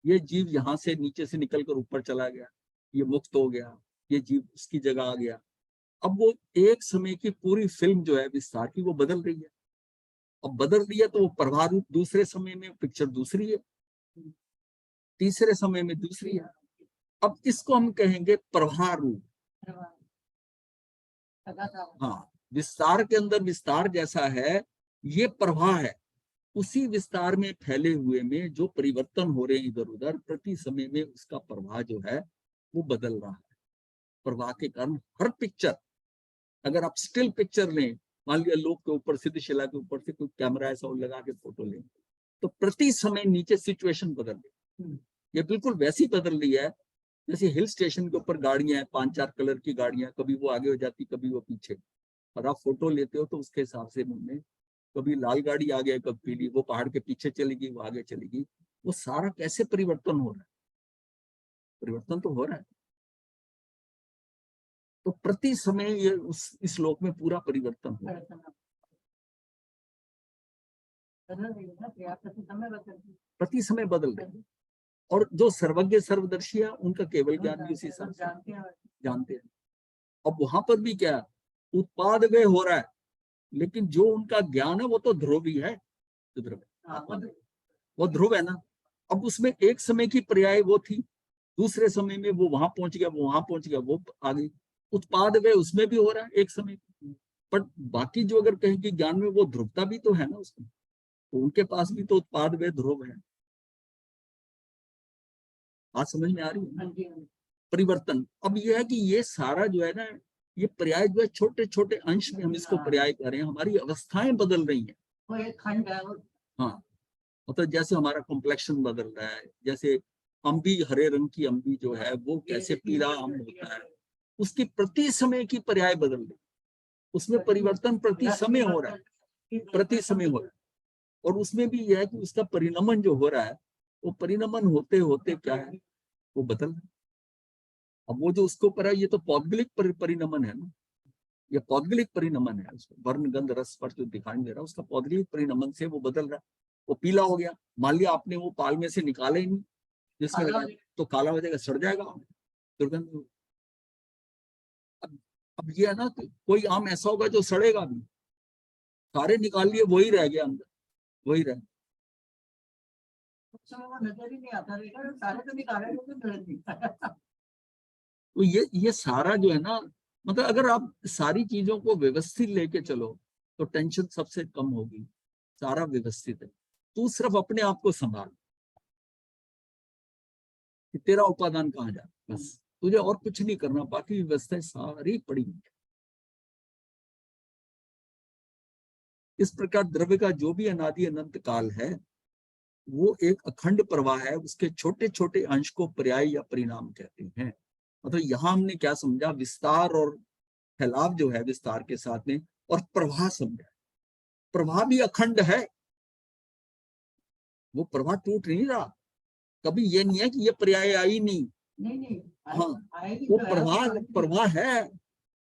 ये जीव यहां से नीचे से निकलकर ऊपर चला गया, ये मुक्त हो गया, ये जीव उसकी जगह आ गया। अब वो एक समय की पूरी फिल्म जो है विस्तार की वो बदल रही है। अब बदल दिया तो वो प्रवाह रूप दूसरे समय में पिक्चर दूसरी है, तीसरे समय में दूसरी है। अब इसको हम कहेंगे प्रवाह रूप। हाँ, विस्तार के अंदर विस्तार जैसा है, ये प्रवाह है, उसी विस्तार में फैले हुए में जो परिवर्तन हो रहे हैं इधर उधर, प्रति समय में उसका प्रवाह जो है वो बदल रहा है। प्रवाह के कारण हर पिक्चर, अगर आप स्टिल पिक्चर लें, मान लिया लोग के ऊपर, सिद्ध शिला के ऊपर से कोई कैमरा ऐसा लगा के फोटो लें, तो प्रति समय नीचे सिचुएशन बदल रही, ये बिल्कुल वैसी बदल रही है जैसे हिल स्टेशन के ऊपर गाड़ियां हैं, 5-4 कलर की गाड़ियां, कभी वो आगे हो जाती, कभी वो पीछे, और आप फोटो लेते हो तो उसके हिसाब से उनमें कभी लाल गाड़ी आ गया, कभी पीली, वो पहाड़ के पीछे चलेगी, वो आगे चलेगी, वो सारा कैसे परिवर्तन हो रहा है, परिवर्तन तो हो रहा है। तो प्रति समय ये इस लोक में पूरा परिवर्तन हो रहा है, प्रति समय बदल रहे। और जो सर्वज्ञ सर्वदर्शी है उनका केवल ज्ञान भी उसी हिसाब से जानते हैं। अब वहां पर भी क्या उत्पाद व्यय हो रहा है, लेकिन जो उनका ज्ञान है वो तो ध्रुव ही है, वो ध्रुव है ना। अब उसमें एक समय की पर्याय वो थी, दूसरे समय में वो वहां पहुंच गया, वो वहां पहुंच गया, वो आ गई। उत्पाद व्यय उसमें भी हो रहा है एक समय, पर बाकी जो अगर कहें कि ज्ञान में वो ध्रुवता भी तो है ना उसमें, तो उनके पास भी तो उत्पाद व्यय ध्रुव है। बात समझ में आ रही है? परिवर्तन अब ये है कि ये सारा जो है ना, ये पर्याय जो है छोटे छोटे अंश में हम इसको पर्याय कर रहे हैं, हमारी अवस्थाएं बदल रही हैं। हाँ, मतलब जैसे हमारा कॉम्प्लेक्शन बदल रहा है, जैसे अम्बी, हरे रंग की अम्बी जो है वो कैसे पीला आम होता है, उसकी प्रति समय की पर्याय बदल रही, उसमें परिवर्तन प्रति समय हो रहा है, प्रति समय हो रहा है। और उसमें भी यह है कि उसका परिणमन जो हो रहा है, वो परिणमन होते होते क्या है, वो बदल रहा है। अब वो जो उसके ऊपर है, ये तो पौद्गलिक परिणमन है ना, ये पौद्गलिक परिणमन है, उसको वर्ण गंध रस पर जो दिखाई दे रहा है, उसका पौद्गलिक परिणमन से वो बदल रहा है। वो पीला हो गया, मान लिया आपने वो पाल में से निकाले ही नहीं, जिसमें लगा तो काला हो जाएगा, सड़ जाएगा, दुर्गंध। अब ये है ना, कोई आम ऐसा होगा जो सड़ेगा भी, सारे निकाल लिए, वही रह गया अंदर, वही रह, नजर ही नहीं आता, सारे तो निकाले। तो ये सारा जो है ना, मतलब अगर आप सारी चीजों को व्यवस्थित लेके चलो तो टेंशन सबसे कम होगी, सारा व्यवस्थित है, तू सिर्फ अपने आप को संभाल कि तेरा उपादान कहाँ जाए, बस तुझे और कुछ नहीं करना, बाकी व्यवस्थाएं सारी पड़ी हुई है। इस प्रकार द्रव्य का जो भी अनादि अनंत काल है वो एक अखंड प्रवाह है, उसके छोटे छोटे अंश को पर्याय या परिणाम कहते हैं। मतलब यहाँ हमने क्या समझा, विस्तार और फैलाव जो है विस्तार के साथ में, और प्रवाह समझा। प्रवाह भी अखंड है, वो प्रवाह टूट नहीं रहा, कभी ये नहीं है कि ये पर्याय आई नहीं, हाँ, वो प्रवाह प्रवाह है,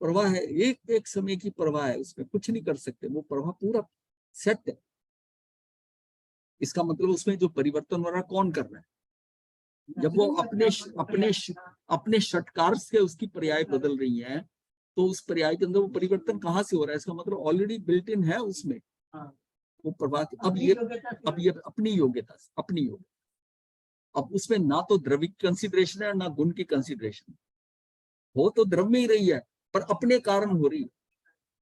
प्रवाह है, एक एक समय की प्रवाह है, उसमें कुछ नहीं कर सकते, वो प्रवाह पूरा सेट है। इसका मतलब उसमें जो परिवर्तन हो रहा है कौन कर रहा है, जब वो अपने अपने अपने षटकार से उसकी पर्याय बदल रही है, तो उस पर्याय के अंदर वो परिवर्तन कहाँ से हो रहा है, इसका मतलब ऑलरेडी बिल्ट इन है उसमें वो प्रवाह। अब ये अपनी योग्यता से, अपनी योग्यता, अब उसमें ना तो द्रव्य की कंसिडरेशन है ना गुण की कंसिडरेशन, हो तो द्रव्य में ही रही है, पर अपने कारण हो रही है,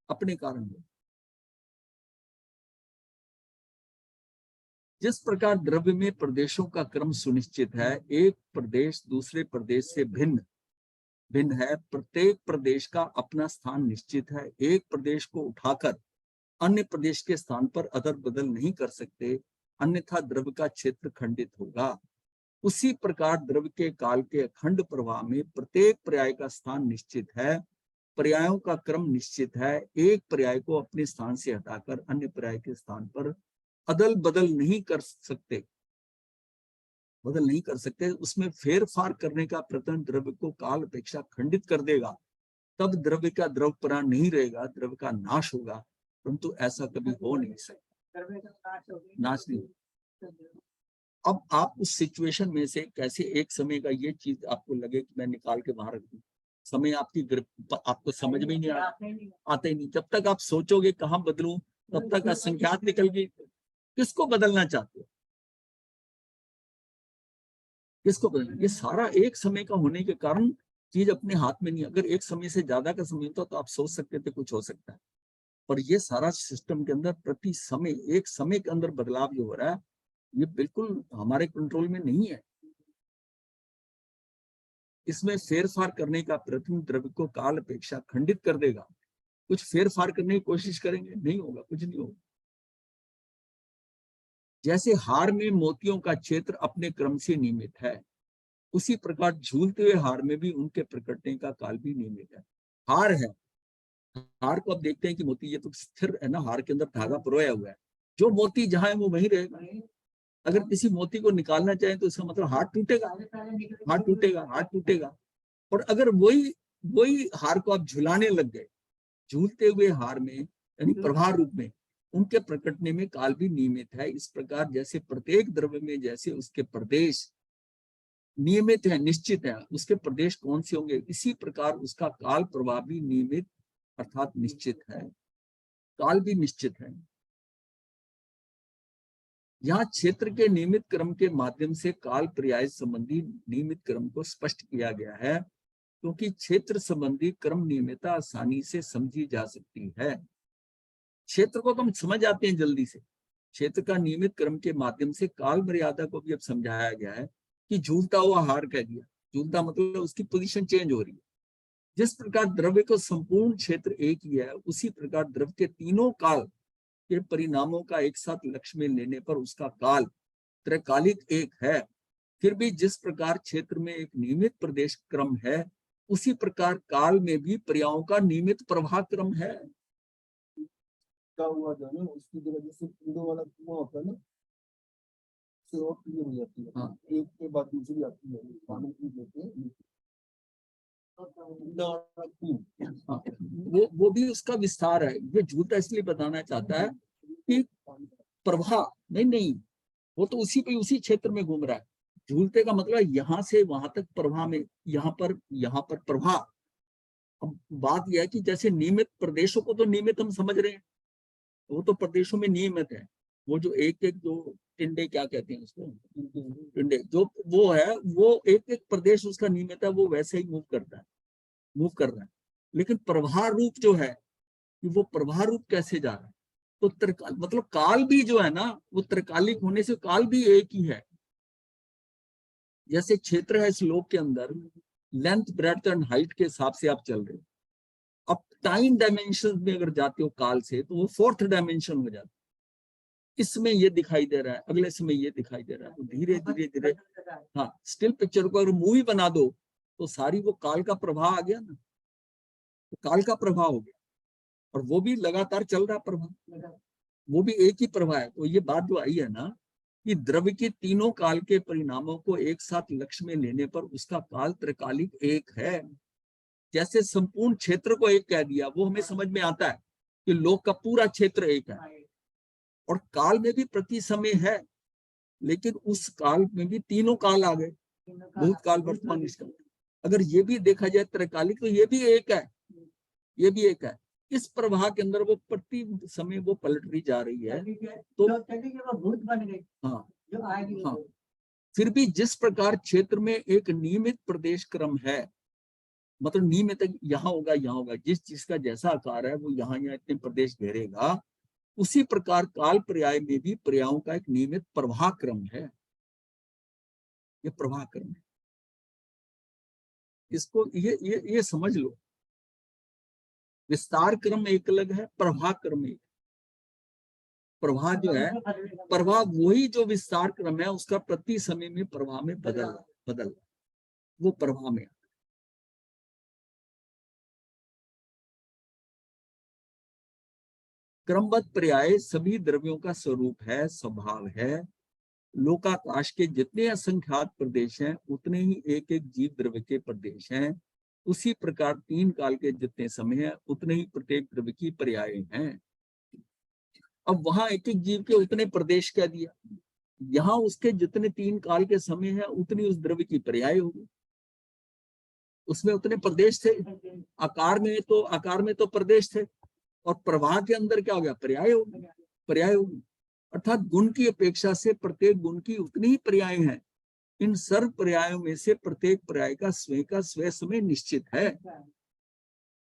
अपने कारण हो। जिस प्रकार द्रव्य में प्रदेशों का क्रम सुनिश्चित है, एक प्रदेश दूसरे प्रदेश से भिन्न भिन्न है, प्रत्येक प्रदेश का अपना स्थान निश्चित है, एक प्रदेश को उठाकर अन्य प्रदेश के स्थान पर अदल बदल नहीं कर सकते, अन्यथा द्रव्य का क्षेत्र खंडित होगा। उसी प्रकार द्रव्य के काल के अखंड प्रवाह में प्रत्येक पर्याय का स्थान निश्चित है, पर्यायों का क्रम निश्चित है, एक पर्याय को अपने स्थान से हटाकर अन्य पर्याय के स्थान पर अदल बदल नहीं कर सकते, बदल नहीं कर सकते, उसमें फेर फार करने का प्रयत्न द्रव्य को काल अपेक्षा खंडित कर देगा, तब द्रव्य का द्रव्यपना नहीं रहेगा, द्रव्य का नाश होगा, परंतु ऐसा कभी हो नहीं सकता, नाश नहीं। अब आप उस सिचुएशन में से कैसे एक समय का ये चीज आपको लगे कि मैं निकाल के बाहर रख दूं, समय आपकी आपको समझ में नहीं आते ही नहीं, जब तक आप सोचोगे कहाँ बदलूं, तब तक असंख्यात निकल गई। किसको बदलना चाहते हो? किसको बदलना? ये सारा एक समय का होने के कारण चीज अपने हाथ में नहीं। अगर एक समय से ज्यादा का समय होता तो आप सोच सकते थे कुछ हो सकता है, पर ये सारा सिस्टम के अंदर प्रति समय एक समय के अंदर बदलाव जो हो रहा है, ये बिल्कुल हमारे कंट्रोल में नहीं है। इसमें फेरफार करने का प्रथम द्रव्य को काल अपेक्षा खंडित कर देगा। कुछ फेरफार करने की कोशिश करेंगे, नहीं होगा, कुछ नहीं होगा। जैसे हार में मोतियों का क्षेत्र अपने क्रम से नियमित है, उसी प्रकार झूलते हुए हार में भी उनके प्रकटने का काल भी नियमित है। हार है, हार को आप देखते हैं कि मोती ये तो स्थिर है ना, हार के अंदर धागा पिरोया हुआ है, जो मोती जहां है वो वहीं रहेगा। अगर किसी मोती को निकालना चाहे तो इसका मतलब हाथ टूटेगा, हाथ टूटेगा, हाथ टूटेगा। और अगर वही वही हार को आप झुलाने लग गए, झूलते हुए हार में यानी प्रवाह रूप में, उनके प्रकटने में काल भी नियमित है। इस प्रकार जैसे प्रत्येक द्रव्य में जैसे उसके प्रदेश नियमित है, निश्चित है, उसके प्रदेश कौन से होंगे, इसी प्रकार उसका काल प्रवाह भी नियमित अर्थात निश्चित है, काल भी निश्चित है। यहाँ क्षेत्र के नियमित क्रम के माध्यम से काल पर्याय संबंधी नियमित क्रम को स्पष्ट किया गया है, क्योंकि क्षेत्र संबंधी क्रम नियमितता आसानी से समझी जा सकती है। क्षेत्र को तो हम समझ आते हैं जल्दी से। क्षेत्र का नियमित क्रम के माध्यम से काल मर्यादा को भी अब समझाया गया है कि झूलता हुआ हार कह दिया, झूलता मतलब उसकी पोजीशन चेंज हो रही है। जिस प्रकार द्रव्य को संपूर्ण क्षेत्र एक ही है, उसी प्रकार द्रव्य के तीनों काल के परिणामों का एक साथ लक्ष्य में लेने पर उसका काल त्रैकालिक एक है। फिर भी जिस प्रकार क्षेत्र में एक नियमित प्रदेश क्रम है, उसी प्रकार काल में भी पर्यायों का नियमित प्रवाह क्रम है। क्या हुआ जो है उसकी जगह जैसे इंडो वाला कुआं होता है ना, से और क्लियर हो जाती है। हाँ, एक के बाद दूसरी आती है, पानी पी लेते हैं। हाँ, वो भी उसका विस्तार है। ये झूठा इसलिए बताना चाहता है कि प्रवाह नहीं नहीं, वो तो उसी पे उसी क्षेत्र में घूम रहा है। झूलते का मतलब यहाँ से वहां तक प्रवाह में, यहाँ पर प्रवाह। अब बात यह है कि जैसे नियमित प्रदेशों को तो नियमित हम समझ रहे हैं, वो तो प्रदेशों में नियमित है। वो जो एक एक जो टिंडे क्या कहते हैं उसको, टिंडे जो वो है, वो एक एक प्रदेश उसका नियमित है, वो वैसे ही मूव करता है, मूव कर रहा है। लेकिन प्रवाह रूप जो है कि वो प्रवाह रूप कैसे जा रहा है, तो त्रिकाल मतलब काल भी जो है ना, वो त्रिकालिक होने से काल भी एक ही है। जैसे क्षेत्र है इस लोक के अंदर, लेंथ ब्रेड्थ एंड हाइट के हिसाब से आप चल रहे हो। अब टाइम डायमेंशन में अगर जाते हो काल से, तो वो फोर्थ डायमेंशन हो जाता है। इसमें ये दिखाई दे रहा है, अगले समय ये दिखाई दे रहा है, तो धीरे धीरे धीरे, हाँ, स्टिल पिक्चर को अगर मूवी बना दो तो सारी वो काल का प्रभाव आ गया ना, तो काल का प्रभाव हो गया। और वो भी लगातार चल रहा प्रभाव, वो भी एक ही प्रभाव है। तो ये बात जो आई है ना कि द्रव्य के तीनों काल के परिणामों को एक साथ लक्ष्य में लेने पर उसका काल त्रिकालिक एक है। जैसे संपूर्ण क्षेत्र को एक कह दिया, वो हमें समझ में आता है कि लोक का पूरा क्षेत्र एक है। और काल में भी प्रति समय है, लेकिन उस काल में भी तीनों काल आ गए, भूतकाल वर्तमान निष्काल। अगर ये भी देखा जाए त्रैकालिक, तो ये भी एक है, ये भी एक है। इस प्रवाह के अंदर वो प्रति समय वो पलटती जा रही है। तो हाँ, हाँ, फिर भी जिस प्रकार क्षेत्र में एक नियमित प्रदेश क्रम है, मतलब नियमित यहाँ होगा, यहाँ होगा, जिस चीज का जैसा आकार है वो यहाँ इतने प्रदेश घेरेगा, उसी प्रकार काल पर्याय में भी पर्यायों का एक नियमित प्रवाह क्रम है। ये प्रवाह क्रम है, इसको ये समझ लो। विस्तार क्रम एक अलग है, प्रवाह क्रम एक। प्रवाह जो है, प्रवाह वही जो विस्तार क्रम है, उसका प्रति समय में प्रवाह में बदल वो प्रवाह में। क्रमबद्ध पर्याय सभी द्रव्यों का स्वरूप है, स्वभाव है। लोकाकाश के जितने असंख्यात प्रदेश हैं, उतने ही एक एक जीव द्रव्य के प्रदेश हैं। उसी प्रकार तीन काल के जितने समय हैं, उतने ही प्रत्येक द्रव्य की पर्याय हैं। अब वहां एक एक जीव के उतने प्रदेश कह दिया, यहाँ उसके जितने तीन काल के समय है, उतनी उस द्रव्य की पर्याय होगी। उसमें उतने प्रदेश थे, आकार में तो प्रदेश थे, और प्रवाह के अंदर क्या हो गया, पर्याय हो गया, पर्याय होगी। अर्थात गुण की अपेक्षा से प्रत्येक गुण की उतनी ही पर्याय हैं। इन सर्व पर्यायों में से प्रत्येक पर्याय का स्वयं समय निश्चित है।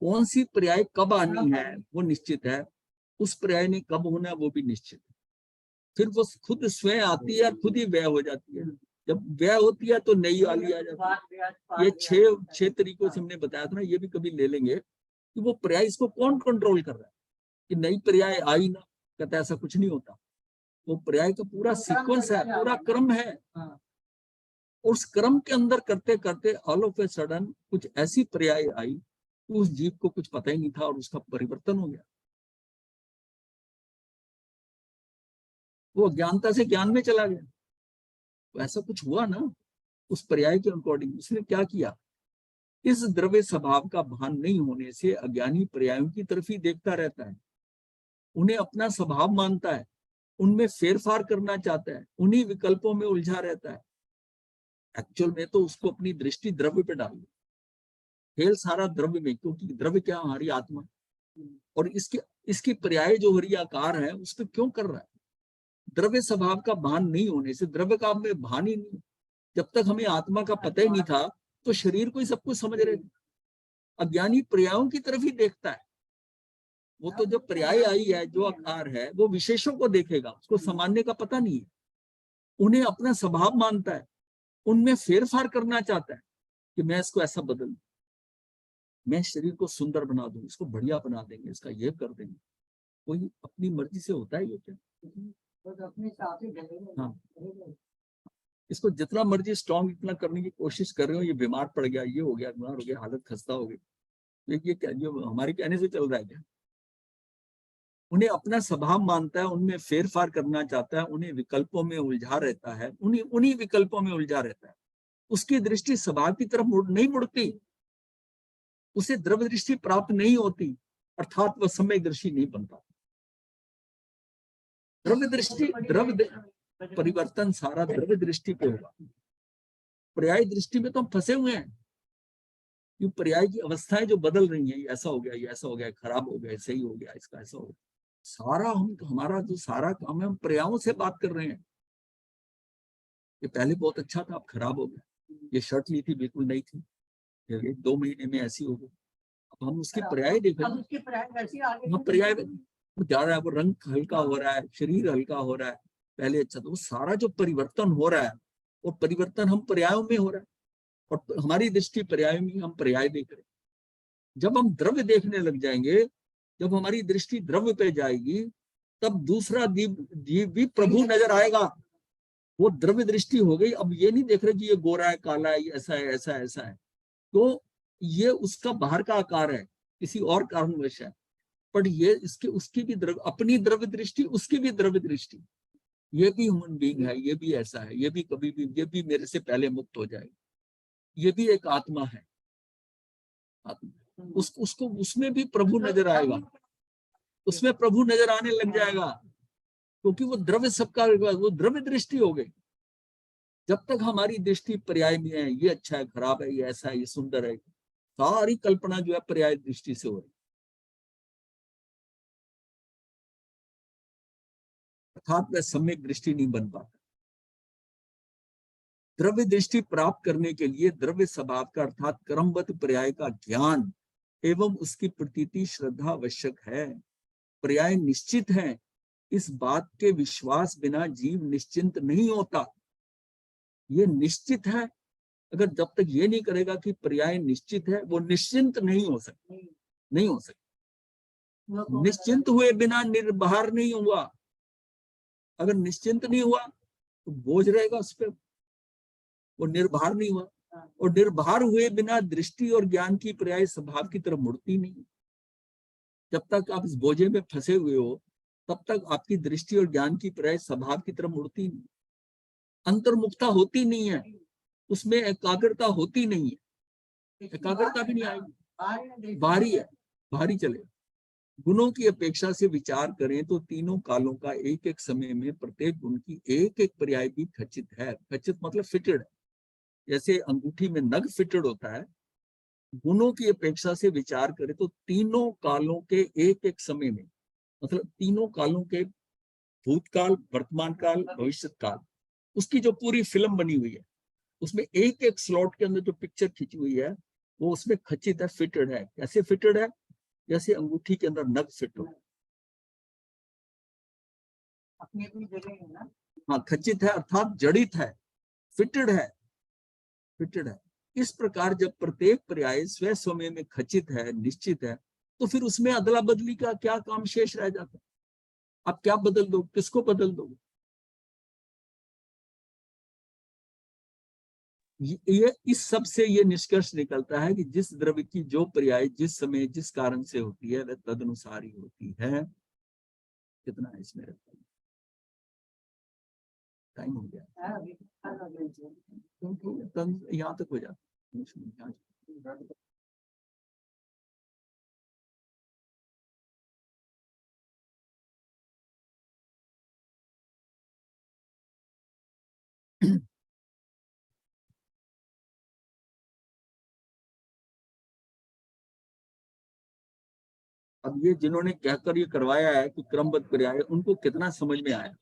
कौन सी पर्याय कब आनी है वो निश्चित है, उस पर्याय ने कब होना है वो भी निश्चित है। फिर वो खुद स्वयं आती है और खुद ही व्यय हो जाती है। जब व्यय होती है तो नई वाली आ जाती है। ये छह तरीकों से हमने बताया था ना, ये भी कभी ले लेंगे कि वो पर्याय इसको कौन कंट्रोल कर रहा है कि नई पर्याय आई ना, कहता ऐसा कुछ नहीं होता। वो पर्याय का पूरा सीक्वेंस है, पूरा क्रम है। उस क्रम के अंदर करते करते ऑल ऑफ ए सडन कुछ ऐसी पर्याय आई, उस जीव को कुछ पता ही नहीं था और उसका परिवर्तन हो गया। वो अज्ञानता से ज्ञान में चला गया। तो ऐसा कुछ हुआ ना, उस पर्याय के अकॉर्डिंग उसने क्या किया, इस द्रव्य स्वभाव का भान नहीं होने से अज्ञानी पर्यायों की तरफ ही देखता रहता है, उन्हें अपना स्वभाव मानता है, उनमें फेरफार करना चाहता है, उन्हीं विकल्पों में उलझा रहता है। एक्चुअल में तो उसको अपनी दृष्टि द्रव्य पे डाली, खेल सारा द्रव्य में, क्योंकि द्रव्य क्या, हमारी आत्मा, और इसकी पर्याय जो हरी आकार है उस पर क्यों कर रहा है। द्रव्य स्वभाव का भान नहीं होने से, द्रव्य का हमें भान ही नहीं, जब तक हमें आत्मा का पता ही नहीं था तो शरीर को ही सब कुछ समझ रहे थे। अज्ञानी पर्यायों की तरफ ही देखता है। वो तो जो पर्याय आई है, जो आकार है, वो विशेषों को देखेगा, उसको सामान्य का पता नहीं है, उन्हें अपना स्वभाव मानता है, उनमें फेरफार करना चाहता है कि मैं इसको ऐसा बदल, मैं शरीर को सुंदर बना दूं, इसको बढ़िया बना देंगे, इसका ये कर देंगे। कोई अपनी मर्जी से होता है ये क्या? हाँ, इसको जितना मर्जी स्ट्रॉन्ग इतना करने की कोशिश कर रहे हो, ये बीमार पड़ गया, ये हो गया, बीमार हो गया, हालत खस्ता हो गई, ये क्या, जो हमारे कहने से चल रहा है क्या? उन्हें अपना स्वभाव मानता है, उनमें फेरफार करना चाहता है, उन्हें विकल्पों में उलझा रहता है, उन्हीं विकल्पों में उलझा रहता है। उसकी दृष्टि स्वभाव की तरफ नहीं मुड़ती, उसे द्रव्य दृष्टि प्राप्त नहीं होती, अर्थात वह सम्यक दृष्टि नहीं बनता। द्रव्य दृष्टि, द्रव्य परिवर्तन सारा द्रव्य दृष्टि पे होगा। पर्याय दृष्टि में तो हम फंसे हुए हैं, ये पर्याय की अवस्थाएं जो बदल रही हैं, ये ऐसा हो गया, ये ऐसा हो गया, खराब हो गया, सही हो गया, इसका ऐसा हो गया। सारा हमारा जो सारा काम है, हम पर्यायों से बात कर रहे हैं। ये पहले बहुत अच्छा था, अब खराब हो गया। ये शर्ट ली थी, बिल्कुल नहीं थी, ये 2 महीने में ऐसी हो गई। अब हम उसकी पर्याय देख रहे हैं, हम पर्याय जा रहा है, वो रंग हल्का हो रहा है, शरीर हल्का हो रहा है, पहले अच्छा। तो वो सारा जो परिवर्तन हो रहा है, वो परिवर्तन हम पर्यायों में हो रहा है, और हमारी दृष्टि पर्याय में, हम पर्याय देख रहे हैं। जब हम द्रव्य देखने लग जाएंगे, जब हमारी दृष्टि द्रव्य पे जाएगी, तब दूसरा जीव भी प्रभु नजर आएगा। वो द्रव्य दृष्टि हो गई, अब ये नहीं देख रहे कि ये गोरा है, काला है, ऐसा है, ऐसा है, ऐसा है। तो ये उसका बाहर का आकार है, किसी और कारणवश है, पर ये इसके उसकी भी द्रव्य, अपनी द्रव्य दृष्टि, उसकी भी द्रव्य दृष्टि। ये भी ह्यूमन बीइंग है, ये भी ऐसा है, ये भी कभी भी, ये भी मेरे से पहले मुक्त हो जाएगा, ये भी एक आत्मा है। आत्मा उसको उसमें भी प्रभु नजर आएगा, उसमें प्रभु नजर आने लग जाएगा, क्योंकि वो द्रव्य सबका, वो द्रव्य दृष्टि हो गई। जब तक हमारी दृष्टि पर्याय में है, ये अच्छा है, खराब है, ये ऐसा है, ये सुंदर है, सारी कल्पना जो है पर्याय दृष्टि से हो रही, अर्थात वह सम्यक दृष्टि नहीं बन पाता। द्रव्य दृष्टि प्राप्त करने के लिए द्रव्य स्वभाव का, अर्थात क्रमबद्ध पर्याय का ज्ञान एवं उसकी प्रतीति श्रद्धा आवश्यक है। पर्याय निश्चित है, इस बात के विश्वास बिना जीव निश्चिंत नहीं होता। ये निश्चित है, अगर जब तक ये नहीं करेगा कि पर्याय निश्चित है, वो निश्चिंत नहीं हो सकता, नहीं हो सकता। निश्चिंत हुए बिना निर्भर नहीं हुआ। अगर निश्चिंत नहीं हुआ तो बोझ रहेगा उस पर, वो निर्भर नहीं हुआ, और निर्भर हुए बिना दृष्टि और ज्ञान की पर्याय स्वभाव की तरफ मुड़ती नहीं। जब तक आप इस बोझे में फंसे हुए हो, तब तक आपकी दृष्टि और ज्ञान की पर्याय स्वभाव की तरफ मुड़ती नहीं, अंतर्मुखता होती नहीं है, उसमें एकाग्रता होती नहीं है, एकाग्रता भी नहीं आएगी, भारी है, भारी चले। गुणों की अपेक्षा से विचार करें तो तीनों कालों का एक एक समय में प्रत्येक गुण की एक एक पर्याय भी खचित है। खचित मतलब फिटेड है, जैसे अंगूठी में नग फिटेड होता है, गुणों की अपेक्षा से विचार करें तो तीनों कालों के एक एक समय में, मतलब तीनों कालों के भूतकाल, वर्तमान काल, भविष्य काल, उसकी जो पूरी फिल्म बनी हुई है, उसमें एक एक स्लॉट के अंदर जो पिक्चर खींची हुई है वो उसमें खचित है, फिटेड है। कैसे फिटेड है? जैसे अंगूठी के अंदर नग फिट हो। अपनी अपनी जगह है ना। हाँ, खचित है अर्थात जड़ित है, फिटेड है, फिटेड है। इस प्रकार जब प्रत्येक पर्याय स्व समय में खचित है, निश्चित है, तो फिर उसमें अदला बदली का क्या काम शेष रह जाता है? आप क्या बदल दो, किसको बदल दो? ये इस सब से ये निष्कर्ष निकलता है कि जिस द्रव्य की जो पर्याय जिस समय जिस कारण से होती है वह तदनुसार ही होती है। कितना है इसमें? टाइम हो गया, क्योंकि यहाँ तक हो जाता है। अब ये जिन्होंने कहकर ये करवाया है कि क्रमबद्ध पर्याय, उनको कितना समझ में आया?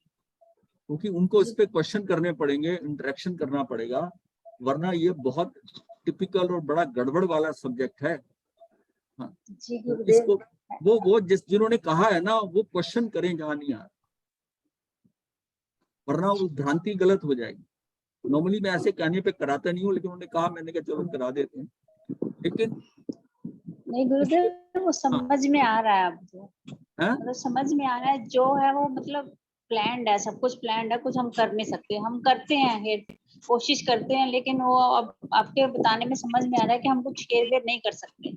क्योंकि उनको इस पे क्वेश्चन करने पड़ेंगे, इंटरेक्शन करना पड़ेगा, वरना ये बहुत टिपिकल और बड़ा गड़बड़ वाला सब्जेक्ट है। हाँ, तो इसको वो जिन्होंने कहा है ना, वो क्वेश्चन करें जहां नहीं आ, वरना वो भ्रांति गलत हो जाएगी। नॉर्मली मैं ऐसे कहने पे कराता नहीं हूँ, लेकिन उन्होंने कहा, मैंने कहा चलो करा देते हैं। लेकिन नहीं गुरुदेव, वो समझ में आ रहा है अब तो, हाँ? मतलब समझ में आ रहा है जो है वो, मतलब प्लान्ड है, सब कुछ प्लान्ड है, कुछ हम कर नहीं सकते। हम करते हैं, कोशिश करते हैं, लेकिन वो अब आपके बताने में समझ में आ रहा है कि हम कुछ हेर नहीं कर सकते।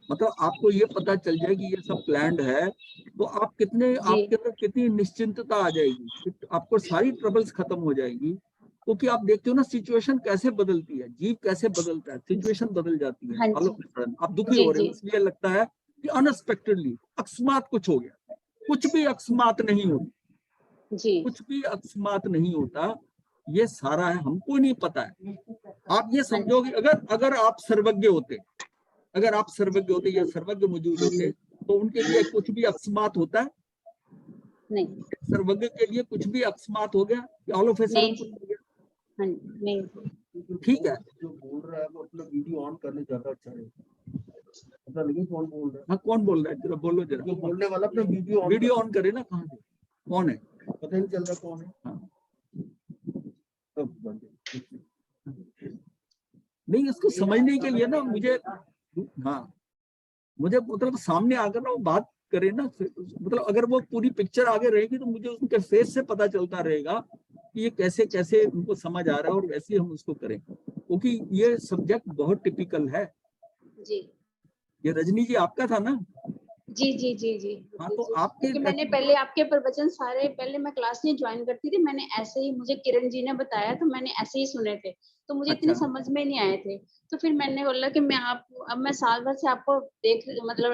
मतलब आपको ये पता चल जाए कि ये सब प्लान्ड है, तो आप कितने, आपके अंदर कितनी निश्चिंतता आ जाएगी, आपको सारी ट्रबल्स खत्म हो जाएगी। क्योंकि आप देखते हो ना सिचुएशन कैसे बदलती है, जीव कैसे बदलता है, सिचुएशन बदल जाती है। हाँ ऑल ऑफ जी। सडन आप दुखी हो रहे हो, इसलिए लगता है कि अनएक्सपेक्टेडली, अकस्मात कुछ हो गया। कुछ भी अकस्मात नहीं होता जी। कुछ भी अकस्मात नहीं होता, ये सारा है, हमको नहीं पता है। आप ये समझोगे, अगर आप सर्वज्ञ होते, अगर आप सर्वज्ञ होते या सर्वज्ञ मौजूद होते, तो उनके लिए कुछ भी अकस्मात होता है? नहीं। सर्वज्ञ के लिए कुछ भी अकस्मात हो गया कि ऑल ऑफ ए सडन कुछ हो गया? हाँ, नहीं। ठीक है, जो बोल रहा है वो अपना वीडियो ऑन करने ज्यादा अच्छा है। पता नहीं कौन बोल रहा है। हाँ, कौन बोल रहा है, जरा बोलो जरा। जो बोलने वाला अपना वीडियो ऑन करे ना, कहाँ से, कौन है? पता नहीं चल रहा कौन है। हाँ। सब नहीं, इसको समझने के लिए ना मुझे, हाँ, मुझे मतलब सामने आकर ना वो बात करे ना, मतलब अगर वो पूरी पिक्चर आगे रहेगी तो मुझे उनके फेस से पता चलता रहेगा कि ये कैसे कैसे उनको समझ आ रहा है, और वैसे हम उसको करें, क्योंकि ये सब्जेक्ट बहुत टिपिकल है। जी। ये रजनी जी आपका था ना? जी जी जी जी। हाँ, तो आपके, क्योंकि मैंने पहले आपके प्रवचन सारे, पहले मैं क्लास नहीं ज्वाइन करती थी, मैंने ऐसे ही, मुझे किरण जी ने बताया तो मैंने ऐसे ही सुने थे, तो मुझे इतने अच्छा। समझ में नहीं आए थे। तो फिर मैंने बोला कि मैं अब मैं साल भर से आपको देख, मतलब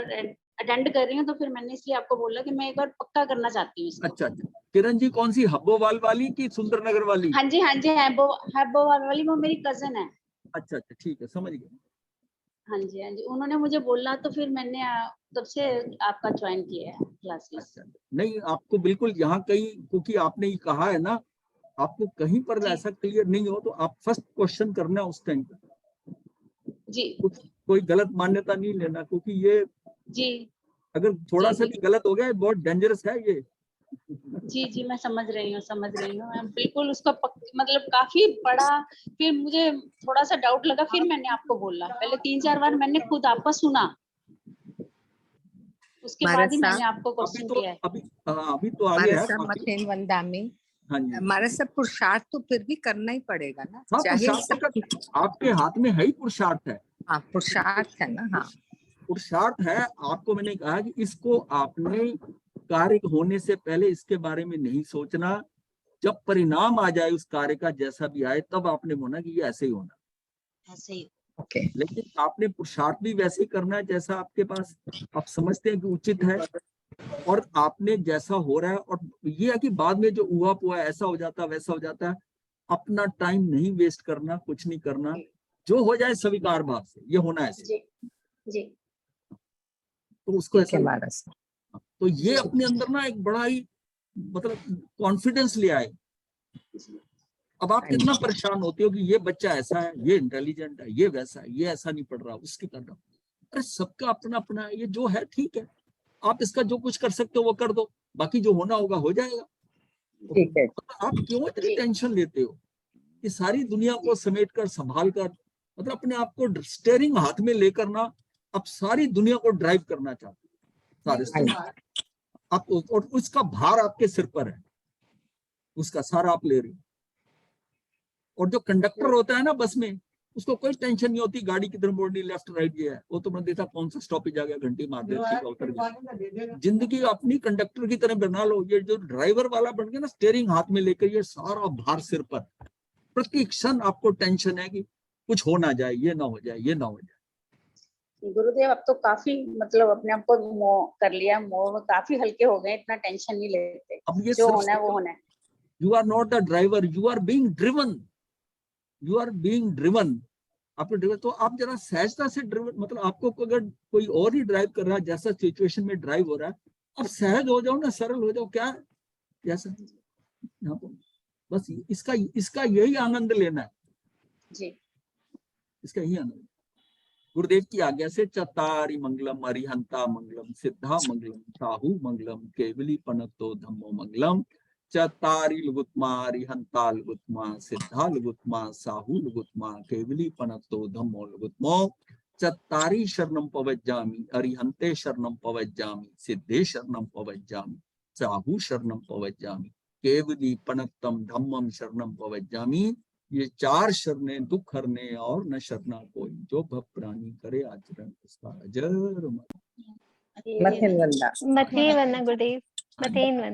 अटेंड कर रही हूँ, तो फिर मैंने इसलिए आपको बोला कि मैं एक बार पक्का करना चाहती हूँ इसको। अच्छा, किरण जी कौन सी, हब्बोवाल वाली की सुंदर नगर वाली? हाँ जी हाँ जी, हैबोवाल वाली, वो मेरी कजन है। अच्छा, ठीक है, समझ गए। हाँ जी हाँ जी, उन्होंने मुझे बोला तो फिर मैंने तब से आपका ज्वाइन किया है क्लासेस। अच्छा, नहीं आपको बिल्कुल यहाँ कहीं, क्योंकि आपने ये कहा है ना, आपको कहीं पर ऐसा क्लियर नहीं हो तो आप फर्स्ट क्वेश्चन करना उस टाइम पर जी। कुछ, कोई गलत मान्यता नहीं लेना, क्योंकि ये जी अगर थोड़ा जी सा भी गलत हो गया बहुत डेंजरस है ये। जी जी, मैं समझ रही हूँ मैं बिल्कुल उसका मतलब काफी बड़ा, फिर मुझे थोड़ा सा डाउट लगा, फिर मैंने आपको बोला, पहले 3-4 बार मैंने खुद आपका सुना, उसके बाद ही मैंने आपको क्वेश्चन किया है। अभी तो आगे है मथेन वंदामी। हाँ जी, हमारा सब पुरुषार्थ तो फिर भी करना ही पड़ेगा ना, हाँ, चाहे पुरुषार्थ आपके हाथ में है ही, पुरुषार्थ है। हाँ, पुरुषार्थ है ना। हाँ, पुरुषार्थ है। आपको मैंने कहा कि इसको आपने कार्य होने से पहले इसके बारे में नहीं सोचना, जब परिणाम आ जाए उस कार्य का जैसा भी आए, तब आपने बोला कि ये ऐसे ही होना, ऐसे ही। ओके। लेकिन आपने पुरुषार्थ भी वैसे ही करना है जैसा आपके पास आप समझते हैं कि उचित है, और आपने जैसा हो रहा है। और ये है कि बाद में जो हुआ पुआ ऐसा हो जाता वैसा हो जाता है, अपना टाइम नहीं वेस्ट करना, कुछ नहीं करना। जो हो जाए स्वीकार भाव से, ये होना है ऐसे। जी जी तो उसको ठीक ऐसा है महाराज। तो ये अपने अंदर ना एक बड़ा ही मतलब कॉन्फिडेंस ले आए। अब आप कितना परेशान होते हो कि ये बच्चा ऐसा है, ये इंटेलिजेंट है, ये वैसा है, ये ऐसा नहीं पढ़ रहा, उसकी कर रहा। अरे सबका अपना अपना है, ये जो है ठीक है, आप इसका जो कुछ कर सकते हो वो कर दो, बाकी जो होना होगा हो जाएगा। ठीक है। आप क्यों इतनी टेंशन लेते हो कि सारी दुनिया को समेट कर संभाल कर, मतलब अपने आप को स्टेयरिंग हाथ में लेकर ना आप सारी दुनिया को ड्राइव करना चाहते हो, सारे आप, और उसका भार आपके सिर पर है, उसका सारा आप ले रहे हो। और जो कंडक्टर होता है ना बस में, उसको कोई टेंशन नहीं होती गाड़ी किधर मोड़नी, लेफ्ट राइट ये है, वो तो मैंने देखा कौन सा स्टॉपेज आ गया, घंटी मार देती है, उतर गया। जिंदगी अपनी कंडक्टर की तरह बना लो, ये जो ड्राइवर वाला बन गया ना, स्टीयरिंग हाथ में लेकर, ये सारा भार सिर पर, प्रति क्षण आपको टेंशन है कि कुछ हो ना जाए, ये ना हो जाए, ये ना हो जाए। गुरुदेव अब तो काफी मतलब अपने आप को मोह कर लिया, मोह में काफी हल्के हो गए, इतना टेंशन नहीं लेते, अब ये जो होना है वो होना है। You are not the driver, you are being driven, you are being driven. आपको ड्रिवन, तो आप जरा सहजता से ड्रिवन, मतलब आपको अगर कोई और ही ड्राइव कर रहा है, जैसा सिचुएशन में ड्राइव हो रहा है, आप सहज हो जाओ ना, सरल हो जाओ, क्या है जैसा यहाँ पर, बस इसका यही आनंद लेना है जी। इसका यही आनंद। गुरुदेव की आज्ञा से चतारी मंगलम अरिहंता मंगलम सिद्धा मंगलम साहु मंगलम केवली पनतो धम्मो मंगलम चतारी लुगुत्मा अरिहंता लुगुत्मा सिद्धा लुगुत्मा साहु लुगुत्मा केवली पनतो धम्मो लुगुत्मो चतारी शरणम पवज्जामि अरिहंते शरणम पवज्जामि सिद्धे शरणम पवज्जामि साहु शरणम पवज्जामि केवली पनत्तम धम्मम शरणम पवज्जामि। ये 4 शरणे दुख हरने और न शरणा कोई, जो भव प्राणी करे आचरण उसका अजर मथिन वंदा। मथे वंदना गुरुदेव, मथे वंदना।